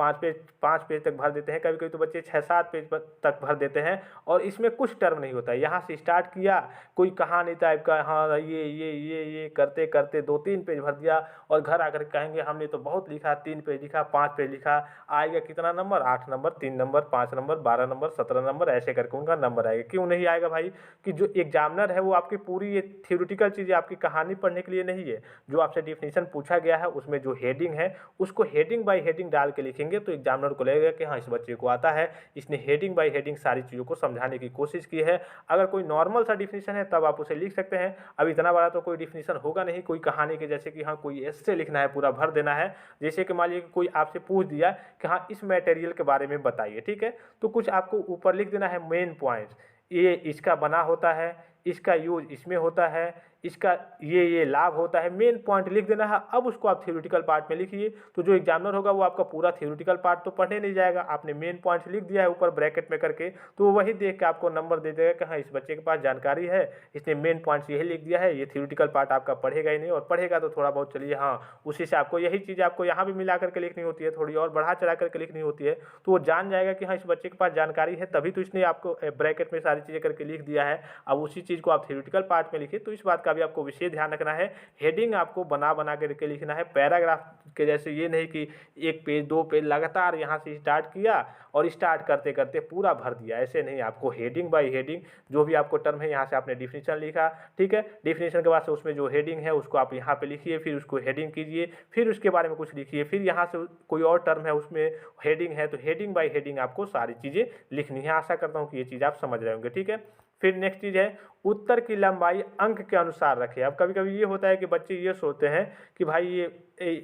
5 page तक भर देते हैं। कभी कभी तो बच्चे 6-7 पेज तक भर देते हैं और इसमें कुछ टर्म नहीं होता है। यहाँ से स्टार्ट किया, कोई कहानी टाइप का, हाँ ये करते करते 2-3 पेज भर दिया और घर आकर कहेंगे हमने तो बहुत लिखा, 3 पेज लिखा, 5 पेज लिखा। आएगा कितना number, 8 number, 3 number, 5 number, 12 number, 17 number, ऐसे करके उनका नंबर आएगा। क्यों नहीं आएगा भाई? कि जो एग्जामिनर है वो आपकी पूरी ये थ्योरेटिकल चीज़ें आपकी कहानी पढ़ने के लिए नहीं है। जो आपसे डिफिनीशन पूछा गया है उसमें जो हेडिंग है उसको हेडिंग बाय हेडिंग डाल के लिखेंगे तो एग्जामिनर को लगेगा कि हाँ इस बच्चे को आता है, इसने हेडिंग बाय हेडिंग सारी चीज़ों को समझाने की कोशिश की है। अगर कोई नॉर्मल सा डिफिनीशन है तब आप उसे लिख सकते हैं। अब इतना बड़ा तो कोई डिफिनीशन होगा नहीं, कोई कहानी के जैसे कि हाँ कोई एस्से लिखना है, पूरा भर देना है। जैसे कि मान लीजिए कोई आपसे पूछ दिया कि हाँ इस मटेरियल के बारे में बताइए, ठीक है, तो कुछ आपको ऊपर लिख देना है मेन पॉइंट्स, ये इसका बना होता है, इसका यूज इसमें होता है, इसका ये लाभ होता है, मेन पॉइंट लिख देना है। अब उसको आप थ्योरेटिकल पार्ट में लिखिए, तो जो एग्जामिनर होगा वो आपका पूरा थ्योरेटिकल पार्ट तो पढ़ने नहीं जाएगा। आपने मेन पॉइंट लिख दिया है ऊपर ब्रैकेट में करके, तो वो वही देख के आपको नंबर दे देगा कि हाँ इस बच्चे के पास जानकारी है, इसने मेन पॉइंट्स यही लिख दिया है, ये थ्योरेटिकल पार्ट आपका पढ़ेगा ही नहीं, और पढ़ेगा तो थोड़ा बहुत चलिए हाँ उसी से आपको यही चीज़ आपको यहाँ भी मिला करके लिखनी होती है, थोड़ी और बढ़ा चढ़ा करके लिखनी होती है, तो वो जान जाएगा कि हाँ इस बच्चे के पास जानकारी है, तभी तो इसने आपको ब्रैकेट में सारी चीज़ें करके लिख दिया है। अब उसी चीज़ को आप थ्योरेटिकल पार्ट में लिखिए, तो इस बात का भी आपको विशेष ध्यान रखना है। हेडिंग आपको बना बना करके लिखना है, पैराग्राफ के जैसे ये नहीं कि 1 पेज 2 पेज लगातार यहाँ से स्टार्ट किया और स्टार्ट करते करते पूरा भर दिया, ऐसे नहीं। आपको हेडिंग बाय हेडिंग जो भी आपको टर्म है, यहाँ से आपने डिफिनीशन लिखा, ठीक है, डिफिनीशन के बाद से उसमें जो हेडिंग है उसको आप यहाँ पे लिखिए, फिर उसको हेडिंग कीजिए, फिर उसके बारे में कुछ लिखिए, फिर यहाँ से कोई और टर्म है उसमें हेडिंग है, तो हेडिंग बाय हेडिंग आपको सारी चीज़ें लिखनी है। आशा करता हूँ कि ये चीज़ आप समझ रहे होंगे, ठीक है। फिर नेक्स्ट चीज़ है उत्तर की लंबाई अंक के अनुसार रखें। अब कभी कभी ये होता है कि बच्चे ये सोचते हैं कि भाई ये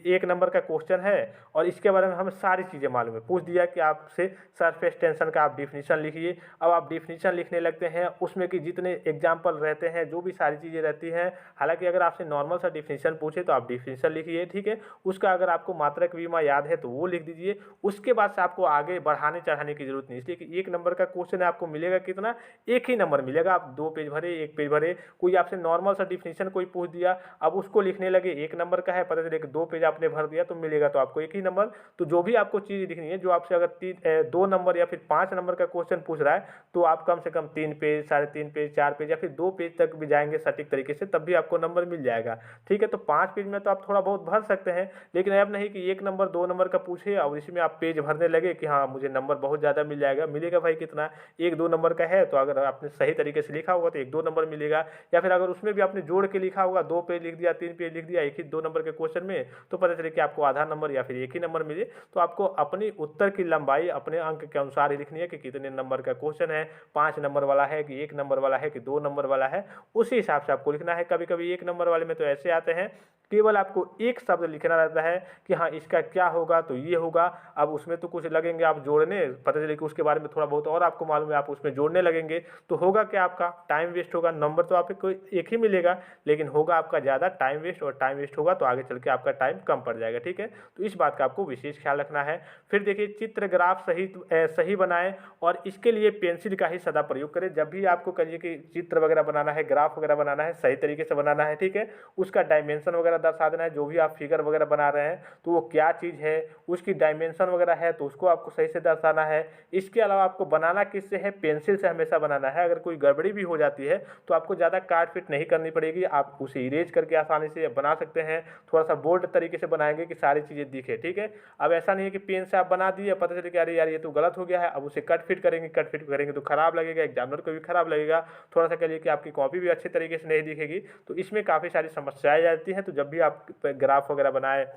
1 नंबर का क्वेश्चन है और इसके बारे में हमें सारी चीज़ें मालूम है, पूछ दिया कि आपसे सरफेस टेंशन का आप डिफिनीशन लिखिए। अब आप डिफिनीशन लिखने लगते हैं, उसमें कि जितने एग्जाम्पल रहते हैं, जो भी सारी चीज़ें रहती हैं, हालांकि अगर आपसे नॉर्मल सा डिफिनीशन पूछे तो आप डिफिनीशन लिखिए, ठीक है, उसका अगर आपको मात्रक विमा याद है तो वो लिख दीजिए। उसके बाद से आपको आगे बढ़ाने चढ़ाने की जरूरत नहीं, इसलिए कि 1 नंबर का क्वेश्चन है, आपको मिलेगा कितना, 1 ही नंबर मिलेगा। आप 2 पेज भरे, 1 पेज भरे, कोई आपसे नॉर्मल सा डिफिनीशन कोई पूछ दिया, अब उसको लिखने लगे, 1 नंबर का है, पता चले कि 2 पेज आपने भर दिया, तो मिलेगा तो आपको 1 ही नंबर। तो जो भी आपको चीज़ लिखनी है, जो आपसे अगर 2 नंबर या फिर 5 नंबर का क्वेश्चन पूछ रहा है, तो आप कम से कम 3 पेज, 3.5 पेज, 4 पेज या फिर 2 पेज तक भी जाएंगे सटीक तरीके से, तब भी आपको नंबर मिल जाएगा, ठीक है। तो 5 पेज में तो आप थोड़ा बहुत भर सकते हैं, लेकिन अब नहीं कि 1 नंबर 2 नंबर का पूछे और इसमें आप पेज भरने लगे कि हाँ मुझे नंबर बहुत ज़्यादा मिल जाएगा। मिलेगा भाई कितना, 1-2 नंबर का है, तो अगर आपने सही तरीके से लिखा होगा तो 1-2 नंबर मिलेगा, या फिर अगर उसमें भी आपने जोड़ के लिखा होगा, 2 पेज लिख दिया, 3 पेज लिख दिया 1 ही 2 नंबर के क्वेश्चन में, तो पता चले कि आपको आधा नंबर या फिर 1 ही नंबर मिले। तो आपको अपनी उत्तर की लंबाई अपने अंक के अनुसार ही लिखनी है कि कितने नंबर का क्वेश्चन है, 5 नंबर वाला है कि 1 नंबर वाला है कि 2 नंबर वाला है, उसी हिसाब से आपको लिखना है। कभी कभी 1 नंबर वाले में तो ऐसे आते हैं, केवल आपको एक शब्द लिखना रहता है कि हाँ इसका क्या होगा, तो ये होगा। अब उसमें तो कुछ लगेंगे आप जोड़ने, पता चले कि उसके बारे में थोड़ा बहुत और आपको मालूम है, आप उसमें जोड़ने लगेंगे, तो होगा क्या, आपका टाइम वेस्ट होगा। नंबर तो आपको 1 ही मिलेगा, लेकिन होगा आपका ज़्यादा टाइम वेस्ट, और टाइम वेस्ट होगा तो आगे चल के आपका टाइम कम पड़ जाएगा, ठीक है। तो इस बात का आपको विशेष ख्याल रखना है। फिर देखिए चित्र ग्राफ सही बनाएं, और इसके लिए पेंसिल का ही सदा प्रयोग करें। जब भी आपको कहिए कि चित्र वगैरह बनाना है, ग्राफ वगैरह बनाना है, सही तरीके से बनाना है, ठीक है, उसका डायमेंशन वगैरह दर्शा देना है। जो भी आप फिगर वगैरह बना रहे हैं तो वो क्या चीज़ है, उसकी डायमेंशन वगैरह है तो उसको आपको सही से दर्शाना है। इसके अलावा आपको बनाना किससे है, पेंसिल से हमेशा बनाना है। अगर कोई गड़बड़ी भी हो जाती है है तो आपको ज़्यादा काट पीट नहीं करनी पड़ेगी, आप उसे इरेज करके आसानी से बना सकते हैं। थोड़ा सा बोल्ड तरीके से बनाएंगे कि सारी चीज़ें दिखे, ठीक है। अब ऐसा नहीं है कि पेन से आप बना दिए, पता चले कि अरे यार ये तो गलत हो गया है, अब उसे कट फिट करेंगे तो खराब लगेगा, एग्जामिनर को भी खराब लगेगा, थोड़ा सा कहिए कि आपकी कॉपी भी अच्छे तरीके से नहीं दिखेगी। तो इसमें काफ़ी सारी समस्याएं आती हैं। तो जब भी आप ग्राफ वगैरह बनाए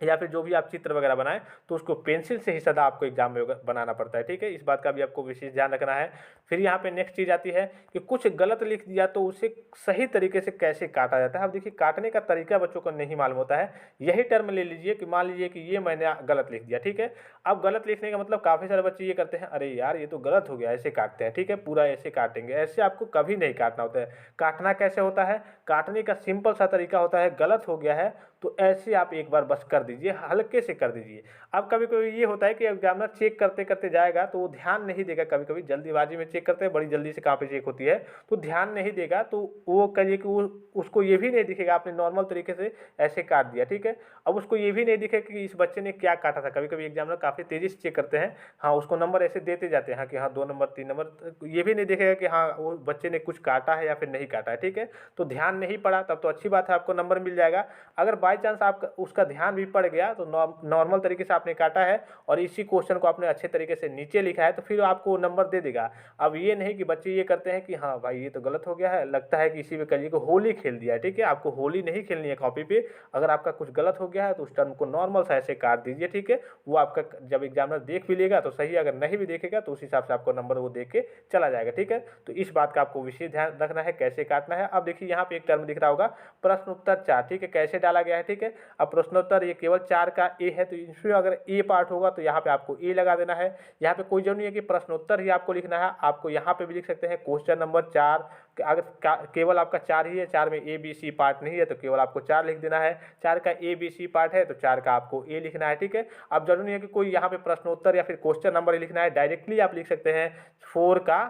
या फिर जो भी आप चित्र वगैरह बनाएं तो उसको पेंसिल से ही सदा आपको एग्जाम में बनाना पड़ता है, ठीक है। इस बात का भी आपको विशेष ध्यान रखना है। फिर यहाँ पे नेक्स्ट चीज़ आती है कि कुछ गलत लिख दिया तो उसे सही तरीके से कैसे काटा जाता है। अब देखिए काटने का तरीका बच्चों को नहीं मालूम होता है। यही टर्म ले लीजिए कि मान लीजिए कि ये मैंने गलत लिख दिया, ठीक है। अब गलत लिखने का मतलब काफ़ी सारे बच्चे ये करते हैं, अरे यार ये तो गलत हो गया, ऐसे काटते हैं, ठीक है, पूरा ऐसे काटेंगे। ऐसे आपको कभी नहीं काटना होता है। काटना कैसे होता है, काटने का सिंपल सा तरीका होता है, गलत हो गया है तो ऐसे आप एक बार बस कर दीजिए, हल्के से कर दीजिए। अब कभी कभी ये होता है कि एग्जामिनर चेक करते करते जाएगा तो वो ध्यान नहीं देगा, कभी कभी जल्दीबाजी में चेक करते हैं, बड़ी जल्दी से कॉपी चेक होती है तो ध्यान नहीं देगा, तो वो कहिए कि वो उसको ये भी नहीं दिखेगा आपने नॉर्मल तरीके से ऐसे काट दिया, ठीक है। अब उसको ये भी नहीं दिखेगा कि इस बच्चे ने क्या काटा था। कभी कभी एग्जामिनर काफ़ी तेज़ी से चेक करते हैं, हाँ उसको नंबर ऐसे देते जाते हैं, हाँ कि हाँ 2 नंबर 3 नंबर, ये भी नहीं देखेगा कि हाँ वो बच्चे ने कुछ काटा है या फिर नहीं काटा है, ठीक है। तो ध्यान नहीं पड़ा तब तो अच्छी बात है, आपको नंबर मिल जाएगा। अगर बाई चांस आप उसका ध्यान भी पड़ गया तो नॉर्मल तरीके से आपने काटा है और इसी क्वेश्चन को आपने अच्छे तरीके से नीचे लिखा है तो फिर आपको नंबर दे देगा। अब ये नहीं कि बच्चे ये करते हैं कि हाँ भाई ये तो गलत हो गया है, लगता है कि इसी में करिए को होली खेल दिया है, ठीक है। आपको होली नहीं खेलनी है कॉपी पे। अगर आपका कुछ गलत हो गया है तो उस टर्म को नॉर्मल सा ऐसे काट दीजिए, ठीक है। वो आपका जब एग्जामिनर देख भी लेगा तो सही, अगर नहीं भी देखेगा तो उस हिसाब से आपको नंबर वो दे के चला जाएगा, ठीक है। तो इस बात का आपको विशेष ध्यान रखना है कैसे काटना है। अब देखिए यहाँ पे एक टर्म दिख रहा होगा प्रश्न उत्तर 4, ठीक है, कैसे डाला गया है, ठीक है। अब प्रश्नोत्तर ये केवल 4 का ए है तो इसमें अगर ए पार्ट होगा तो यहाँ पे आपको ए लगा देना है। यहाँ पे कोई जरूरी नहीं है कि प्रश्नोत्तर ही आपको लिखना है, आपको यहाँ पे भी लिख सकते हैं क्वेश्चन नंबर 4। अगर केवल आपका 4 ही है, 4 में ए बी सी पार्ट नहीं है तो केवल आपको 4 लिख देना है। 4 का ए बी सी पार्ट है तो 4 का आपको ए लिखना है, ठीक है। अब जरूरी नहीं है कि कोई यहाँ पे प्रश्नोत्तर या फिर क्वेश्चन नंबर ही लिखना है, डायरेक्टली आप लिख सकते हैं 4 का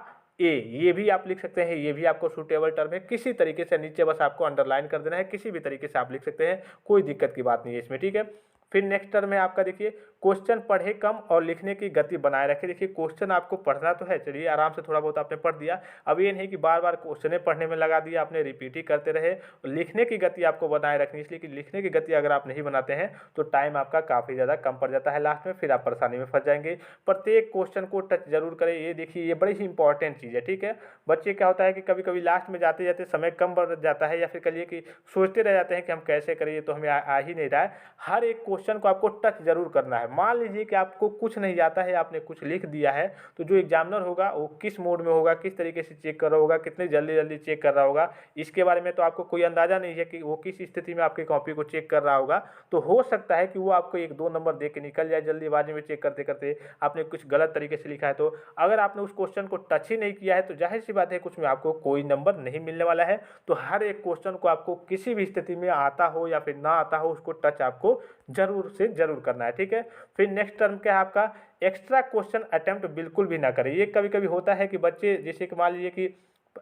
ए, ये भी आप लिख सकते हैं, ये भी आपको सूटेबल टर्म है। किसी तरीके से नीचे बस आपको अंडरलाइन कर देना है, किसी भी तरीके से आप लिख सकते हैं, कोई दिक्कत की बात नहीं है इसमें, ठीक है। फिर नेक्स्ट टर्म है आपका, देखिए क्वेश्चन पढ़े कम और लिखने की गति बनाए रखे। देखिए क्वेश्चन आपको पढ़ना तो है, चलिए आराम से थोड़ा बहुत आपने पढ़ दिया। अब ये नहीं कि बार बार क्वेश्चन पढ़ने में लगा दिया आपने, रिपीट ही करते रहे। लिखने की गति आपको बनाए रखनी, इसलिए कि लिखने की गति अगर आप नहीं बनाते हैं तो टाइम आपका काफ़ी ज़्यादा कम पड़ जाता है लास्ट में, फिर आप परेशानी में फंस जाएंगे। प्रत्येक क्वेश्चन को टच जरूर करें, ये देखिए ये बड़ी ही इंपॉर्टेंट चीज़ है, ठीक है। बच्चे क्या होता है कि कभी कभी लास्ट में जाते जाते समय कम बढ़ जाता है, या फिर कहिए कि सोचते रह जाते हैं कि हम कैसे करें, तो हमें आ ही नहीं रहा है। हर एक क्वेश्चन को आपको टच जरूर करना है। मान लीजिए कि आपको कुछ नहीं आता है, आपने कुछ लिख दिया है, तो जो एग्जामिनर होगा वो किस मोड में होगा, किस तरीके से चेक कर रहा होगा, कितनी जल्दी जल्दी चेक कर रहा होगा, इसके बारे में तो आपको कोई अंदाजा नहीं है कि वो किस स्थिति में आपकी कॉपी को चेक कर रहा होगा। तो हो सकता है कि वो आपको 1-2 नंबर दे के निकल जाए जल्दीबाजी में चेक करते करते, आपने कुछ गलत तरीके से लिखा है। तो अगर आपने उस क्वेश्चन को टच ही नहीं किया है तो जाहिर सी बात है कुछ में आपको कोई नंबर नहीं मिलने वाला है। तो हर एक क्वेश्चन को आपको किसी भी स्थिति में आता हो या फिर ना आता हो, उसको टच आपको जरूर से जरूर करना है, ठीक है। फिर नेक्स्ट टर्म क्या है आपका, एक्स्ट्रा क्वेश्चन अटेम्प्ट बिल्कुल भी ना करें। ये कभी कभी होता है कि बच्चे, जैसे कि मान लीजिए कि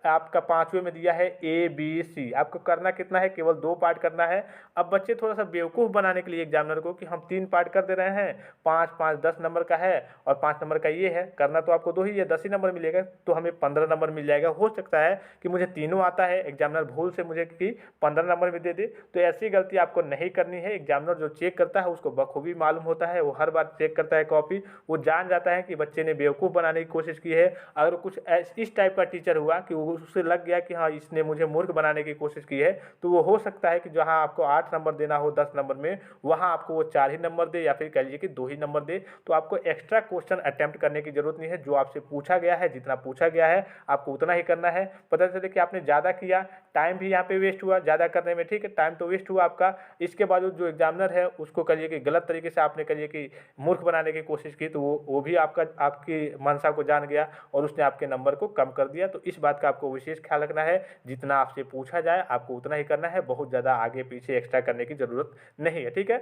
आपका 5वें में दिया है ए बी सी, आपको करना कितना है, केवल 2 पार्ट करना है। अब बच्चे थोड़ा सा बेवकूफ़ बनाने के लिए एग्जामिनर को कि हम 3 पार्ट कर दे रहे हैं, 5 5 10 नंबर का है और 5 नंबर का ये है, करना तो आपको 2 ही है, 10 ही नंबर मिलेगा, तो हमें 15 नंबर मिल जाएगा। हो सकता है कि मुझे तीनों आता है, एग्जामिनर भूल से मुझे कि 15 नंबर में दे दे। तो ऐसी गलती आपको नहीं करनी है। एग्जामिनर जो चेक करता है उसको बखूबी मालूम होता है, वो हर बार चेक करता है कॉपी, वो जान जाता है कि बच्चे ने बेवकूफ़ बनाने की कोशिश की है। अगर कुछ इस टाइप का टीचर हुआ कि उससे लग गया कि हाँ इसने मुझे मूर्ख बनाने की कोशिश की है, तो वो हो सकता है कि जहाँ आपको 8 नंबर देना हो 10 नंबर में, वहाँ आपको वो 4 ही नंबर दे या फिर कह लीजिए कि 2 ही नंबर दे। तो आपको एक्स्ट्रा क्वेश्चन अटेम्प्ट करने की जरूरत नहीं है। जो आपसे पूछा गया है, जितना पूछा गया है आपको उतना ही करना है। पता चले कि आपने ज़्यादा किया, टाइम भी यहाँ पे वेस्ट हुआ ज़्यादा करने में, ठीक है, टाइम तो वेस्ट हुआ आपका। इसके बावजूद जो एग्जामिनर है उसको कहिए कि गलत तरीके से आपने कहिए कि मूर्ख बनाने की कोशिश की, तो वो भी आपकी मंशा को जान गया और उसने आपके नंबर को कम कर दिया। तो इस बात का आपको विशेष ख्याल रखना है, जितना आपसे पूछा जाए आपको उतना ही करना है, बहुत ज़्यादा आगे पीछे एक्स्ट्रा करने की ज़रूरत नहीं है, ठीक है।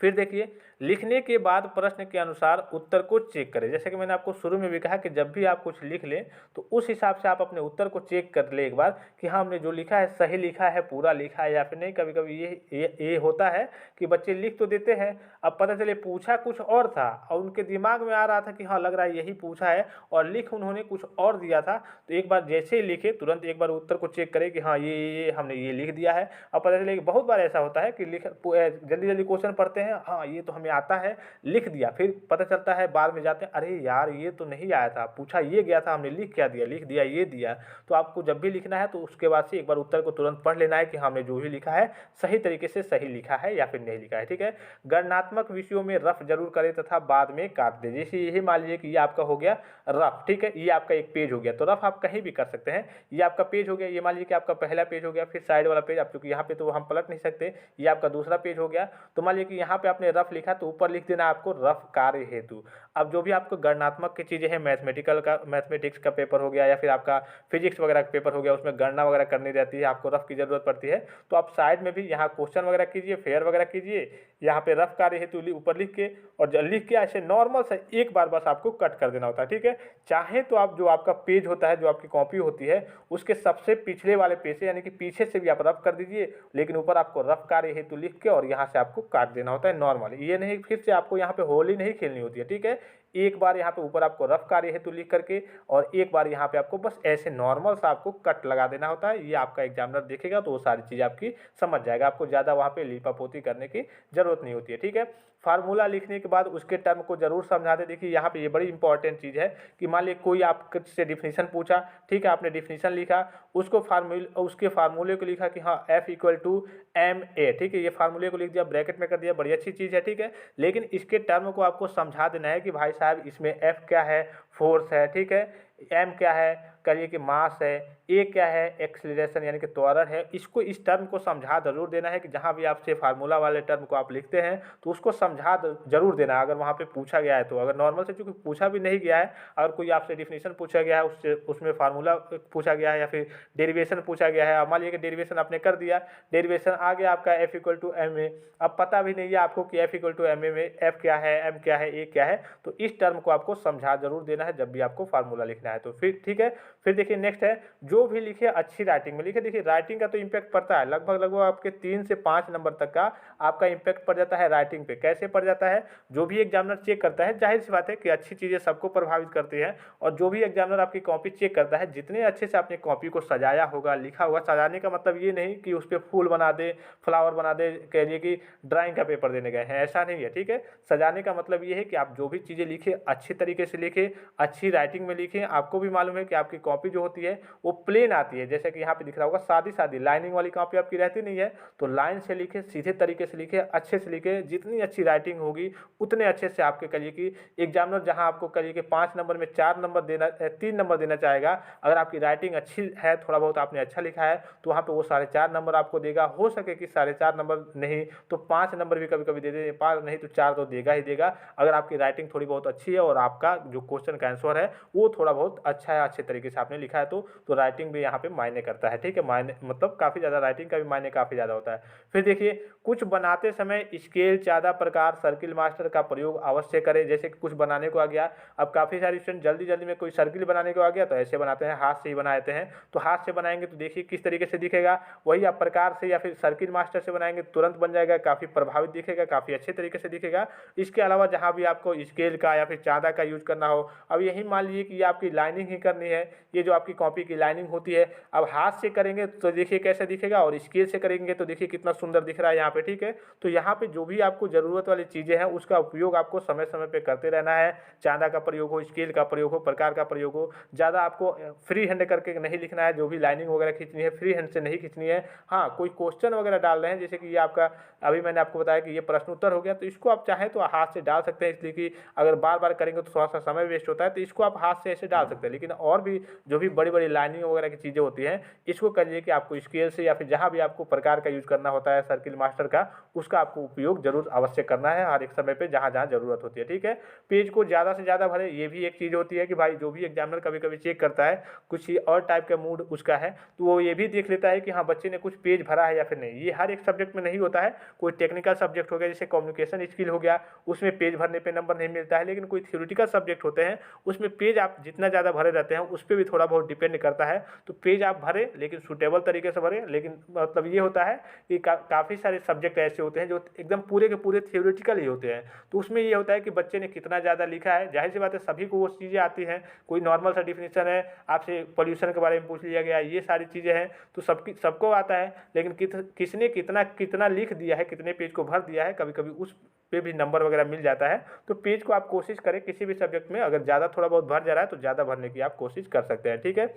फिर देखिए, लिखने के बाद प्रश्न के अनुसार उत्तर को चेक करें। जैसे कि मैंने आपको शुरू में भी कहा कि जब भी आप कुछ लिख लें तो उस हिसाब से आप अपने उत्तर को चेक कर लें एक बार कि हाँ, हमने जो लिखा है सही लिखा है, पूरा लिखा है या फिर नहीं। कभी कभी ये होता है कि बच्चे लिख तो देते हैं, अब पता चले पूछा कुछ और था और उनके दिमाग में आ रहा था कि हाँ, लग रहा है यही पूछा है, और लिख उन्होंने कुछ और दिया था। तो एक बार जैसे ही लिखे तुरंत एक बार उत्तर को चेक करें कि हाँ, ये हमने ये लिख दिया है। अब पता चले कि बहुत बार ऐसा होता है कि जल्दी जल्दी क्वेश्चन पढ़ते हैं, हाँ ये तो हमें आता है, लिख दिया, फिर पता चलता है बाद में जाते हैं, अरे यार ये तो नहीं आया था, पूछा ये गया था, हमने लिख क्या दिया, लिख दिया ये दिया। तो आपको जब भी लिखना है तो उसके बाद से एक बार उत्तर को तुरंत पढ़ लेना है कि हमने जो भी लिखा है सही तरीके से सही लिखा है या फिर नहीं लिखा है। ठीक है, गणनात्मक विषयों में रफ जरूर करें तथा बाद में काट दें। जैसे यही मान लीजिए कि ये आपका हो गया रफ, ठीक है, ये आपका एक पेज हो गया, तो रफ आप कहीं भी कर सकते हैं। ये आपका पेज हो गया, ये मान लीजिए कि आपका पहला पेज हो गया, फिर साइड वाला पेज, आप चूंकि यहाँ पे तो हम पलट नहीं सकते, ये आपका दूसरा पेज हो गया। तो मान लीजिए कि यहाँ पे आपने रफ लिखा तो ऊपर लिख देना आपको रफ कार्य हेतु। अब जो भी आपको गणनात्मक की चीज़ें हैं, मैथमेटिक्स का पेपर हो गया या फिर आपका फिजिक्स वगैरह का पेपर हो गया, उसमें गणना वगैरह करनी रहती है, आपको रफ की जरूरत पड़ती है, तो आप साइड में भी यहाँ क्वेश्चन वगैरह कीजिए, फेयर वगैरह कीजिए, यहाँ पे रफ कार्य हेतु ऊपर लिख के, और लिख के ऐसे नॉर्मल से एक बार बस आपको कट कर देना होता है। ठीक है, चाहे तो आप जो आपका पेज होता है, जो आपकी कॉपी होती है, उसके सबसे पिछले वाले पेज से यानी कि पीछे से भी आप रफ कर दीजिए, लेकिन ऊपर आपको रफ कार्य हेतु लिख के और यहाँ से आपको काट देना होता है नॉर्मल। ये नहीं फिर से आपको यहाँ पे होली नहीं खेलनी होती है। ठीक है, एक बार यहाँ पे ऊपर आपको रफ कार्य हेतु लिख करके और एक बार यहाँ पे आपको बस ऐसे नॉर्मल सा आपको कट लगा देना होता है। ये आपका एग्जामिनर देखेगा तो वो सारी चीज़ आपकी समझ जाएगा, आपको ज़्यादा वहाँ पे लीपापोती करने की जरूरत नहीं होती है। ठीक है, फार्मूला लिखने के बाद उसके टर्म को जरूर समझा दे। देखिए यहाँ पे ये बड़ी इंपॉर्टेंट चीज़ है कि मान लीजिए कोई आपसे डिफिनीशन पूछा, ठीक है, आपने डिफिनीशन लिखा, उसके फार्मूले को लिखा कि हाँ F=ma, ठीक है, ये फार्मूले को लिख दिया, ब्रैकेट में कर दिया, बड़ी अच्छी चीज़ है। ठीक है, लेकिन इसके टर्म को आपको समझा देना है कि भाई साहब इसमें F क्या है, फोर्स है, ठीक है, M क्या है, कहिए कि मास है, A क्या है, एक्सीलरेशन यानी कि त्वरण है। इसको इस टर्म को समझा जरूर देना है कि जहाँ भी आपसे फार्मूला वाले टर्म को आप लिखते हैं तो उसको समझा जरूर देना है, अगर वहाँ पे पूछा गया है तो। अगर नॉर्मल से चूंकि पूछा भी नहीं गया है, अगर कोई आपसे डिफिनीशन पूछा गया है, उसमें फार्मूला पूछा गया है या फिर डेरिवेशन पूछा गया है, मान लीजिए कि डेरिवेशन आपने कर दिया, डेरिवेशन आ गया आपका F=ma, अब पता भी नहीं है आपको कि F=ma में F क्या है, M क्या है, A क्या है, तो इस टर्म को आपको समझा जरूर देना है जब भी आपको फार्मूला लिखना है। तो फिर ठीक है, फिर देखिए नेक्स्ट है, जो भी लिखे अच्छी राइटिंग में लिखे। देखिए राइटिंग का तो इम्पैक्ट पड़ता है, लगभग आपके 3 से 5 नंबर तक का आपका इम्पैक्ट पड़ जाता है राइटिंग पे। कैसे पड़ जाता है, जो भी एग्जामिनर चेक करता है, जाहिर सी बात है कि अच्छी चीज़ें सबको प्रभावित करती हैं, और जो भी एग्जामिनर आपकी कॉपी चेक करता है, जितने अच्छे से आपने कॉपी को सजाया होगा, लिखा होगा, सजाने का मतलब ये नहीं कि उस पर फूल बना दे, फ्लावर बना दे, कह लिए कि ड्राइंग का पेपर देने गए हैं, ऐसा नहीं है। ठीक है, सजाने का मतलब ये है कि आप जो भी चीज़ें लिखे अच्छी तरीके से लिखे, अच्छी राइटिंग में लिखे। आपको भी मालूम है कि आपकी कॉपी जो होती है वो प्लेन आती है, जैसे कि यहाँ पे दिख रहा होगा, सादी सादी लाइनिंग वाली कॉपी आपकी रहती नहीं है, तो लाइन से लिखे, सीधे तरीके से लिखे, अच्छे से लिखे। जितनी अच्छी राइटिंग होगी उतने अच्छे से आपके कहिए कि एग्जामिनर जहाँ आपको कहिए कि 5 नंबर में 4 नंबर देना, 3 नंबर देना चाहेगा, अगर आपकी राइटिंग अच्छी है, थोड़ा बहुत आपने अच्छा लिखा है, तो वहाँ पे वो 4.5 नंबर आपको देगा। हो सके कि 4.5 नंबर नहीं तो 5 नंबर भी कभी कभी दे दे, 5 नहीं तो 4 तो देगा ही देगा, अगर आपकी राइटिंग थोड़ी बहुत अच्छी है और आपका जो क्वेश्चन का आंसर है वो थोड़ा बहुत अच्छा है, अच्छे तरीके से आपने लिखा है, तो राइटिंग भी यहाँ पे मायने करता है। ठीक है, मायने मतलब काफ़ी ज़्यादा, राइटिंग का भी मायने काफ़ी ज़्यादा होता है। फिर देखिए, कुछ बनाते समय स्केल, चादा प्रकार, सर्किल मास्टर का प्रयोग अवश्य करें। जैसे कि कुछ बनाने को आ गया, अब काफ़ी सारे स्टूडेंट जल्दी जल्दी में कोई सर्किल बनाने को आ गया तो ऐसे बनाते हैं, हाथ से ही बना देते हैं। तो हाथ से बनाएंगे तो देखिए किस तरीके से दिखेगा, वही आप प्रकार से या फिर सर्किल मास्टर से बनाएंगे तुरंत बन जाएगा, काफ़ी प्रभावित दिखेगा, काफ़ी अच्छे तरीके से दिखेगा। इसके अलावा जहाँ भी आपको स्केल का या फिर चादा का यूज करना हो, अब यही मान लीजिए कि ये आपकी लाइनिंग ही करनी है, ये जो आपकी कॉपी की लाइनिंग होती है, अब हाथ से करेंगे तो देखिए कैसे दिखेगा, और स्केल से करेंगे तो देखिए कितना सुंदर दिख रहा है यहाँ पे। ठीक है, तो यहाँ पे जो भी आपको ज़रूरत वाली चीज़ें हैं उसका उपयोग आपको समय समय पे करते रहना है। चांदा का प्रयोग हो, स्केल का प्रयोग हो, प्रकार का प्रयोग हो, ज़्यादा आपको फ्री हैंड करके नहीं लिखना है। जो भी लाइनिंग वगैरह खींचनी है फ्री हैंड से नहीं खींचनी है। हाँ, कोई क्वेश्चन वगैरह डाल रहे हैं, जैसे कि ये आपका अभी मैंने आपको बताया कि ये प्रश्न उत्तर हो गया, तो इसको आप चाहें तो हाथ से डाल सकते हैं, इसलिए कि अगर बार बार करेंगे तो थोड़ा सा समय वेस्ट होता है, तो इसको आप हाथ से ऐसे डाल सकते हैं। लेकिन और भी जो भी बड़ी बड़ी लाइनिंग वगैरह की चीज़ें होती हैं, इसको करिए कि आपको स्केल से या फिर जहाँ भी आपको प्रकार का यूज़ करना होता है सर्किल मास्टर का, उसका आपको उपयोग जरूर अवश्य करना है हर एक समय पे जहाँ जहाँ ज़रूरत होती है। ठीक है, पेज को ज़्यादा से ज़्यादा भरे, ये भी एक चीज़ होती है कि भाई जो भी एग्जामिनर कभी कभी चेक करता है कुछ और टाइप का मूड उसका है, तो वो ये भी देख लेता है कि हाँ बच्चे ने कुछ पेज भरा है या फिर नहीं। ये हर एक सब्जेक्ट में नहीं होता है, कोई टेक्निकल सब्जेक्ट हो गया जैसे कम्युनिकेशन स्किल हो गया, उसमें पेज भरने पे नंबर नहीं मिलता है, लेकिन कोई थ्योरेटिकल सब्जेक्ट होते हैं उसमें पेज आप जितना ज़्यादा भरे रहते हैं उस पर भी थोड़ा बहुत डिपेंड करता है। तो पेज आप भरें लेकिन सूटेबल तरीके से भरें। लेकिन मतलब ये होता है कि काफ़ी सारे सब्जेक्ट ऐसे होते हैं जो एकदम पूरे के पूरे थ्योरेटिकल ही होते हैं, तो उसमें ये होता है कि बच्चे ने कितना ज़्यादा लिखा है। जाहिर सी बात है सभी को वो चीज़ें आती हैं, कोई नॉर्मल सा डिफिनीशन है, आपसे पोल्यूशन के बारे में पूछ लिया गया, ये सारी चीज़ें हैं तो सबको आता है, लेकिन किसने कितना कितना लिख दिया है, कितने पेज को भर दिया है, कभी कभी उस पे भी नंबर वगैरह मिल जाता है। तो पेज को आप कोशिश करें किसी भी सब्जेक्ट में, अगर ज़्यादा थोड़ा बहुत भर जा रहा है तो ज़्यादा भरने की आप कोशिश कर सकते हैं। ठीक है,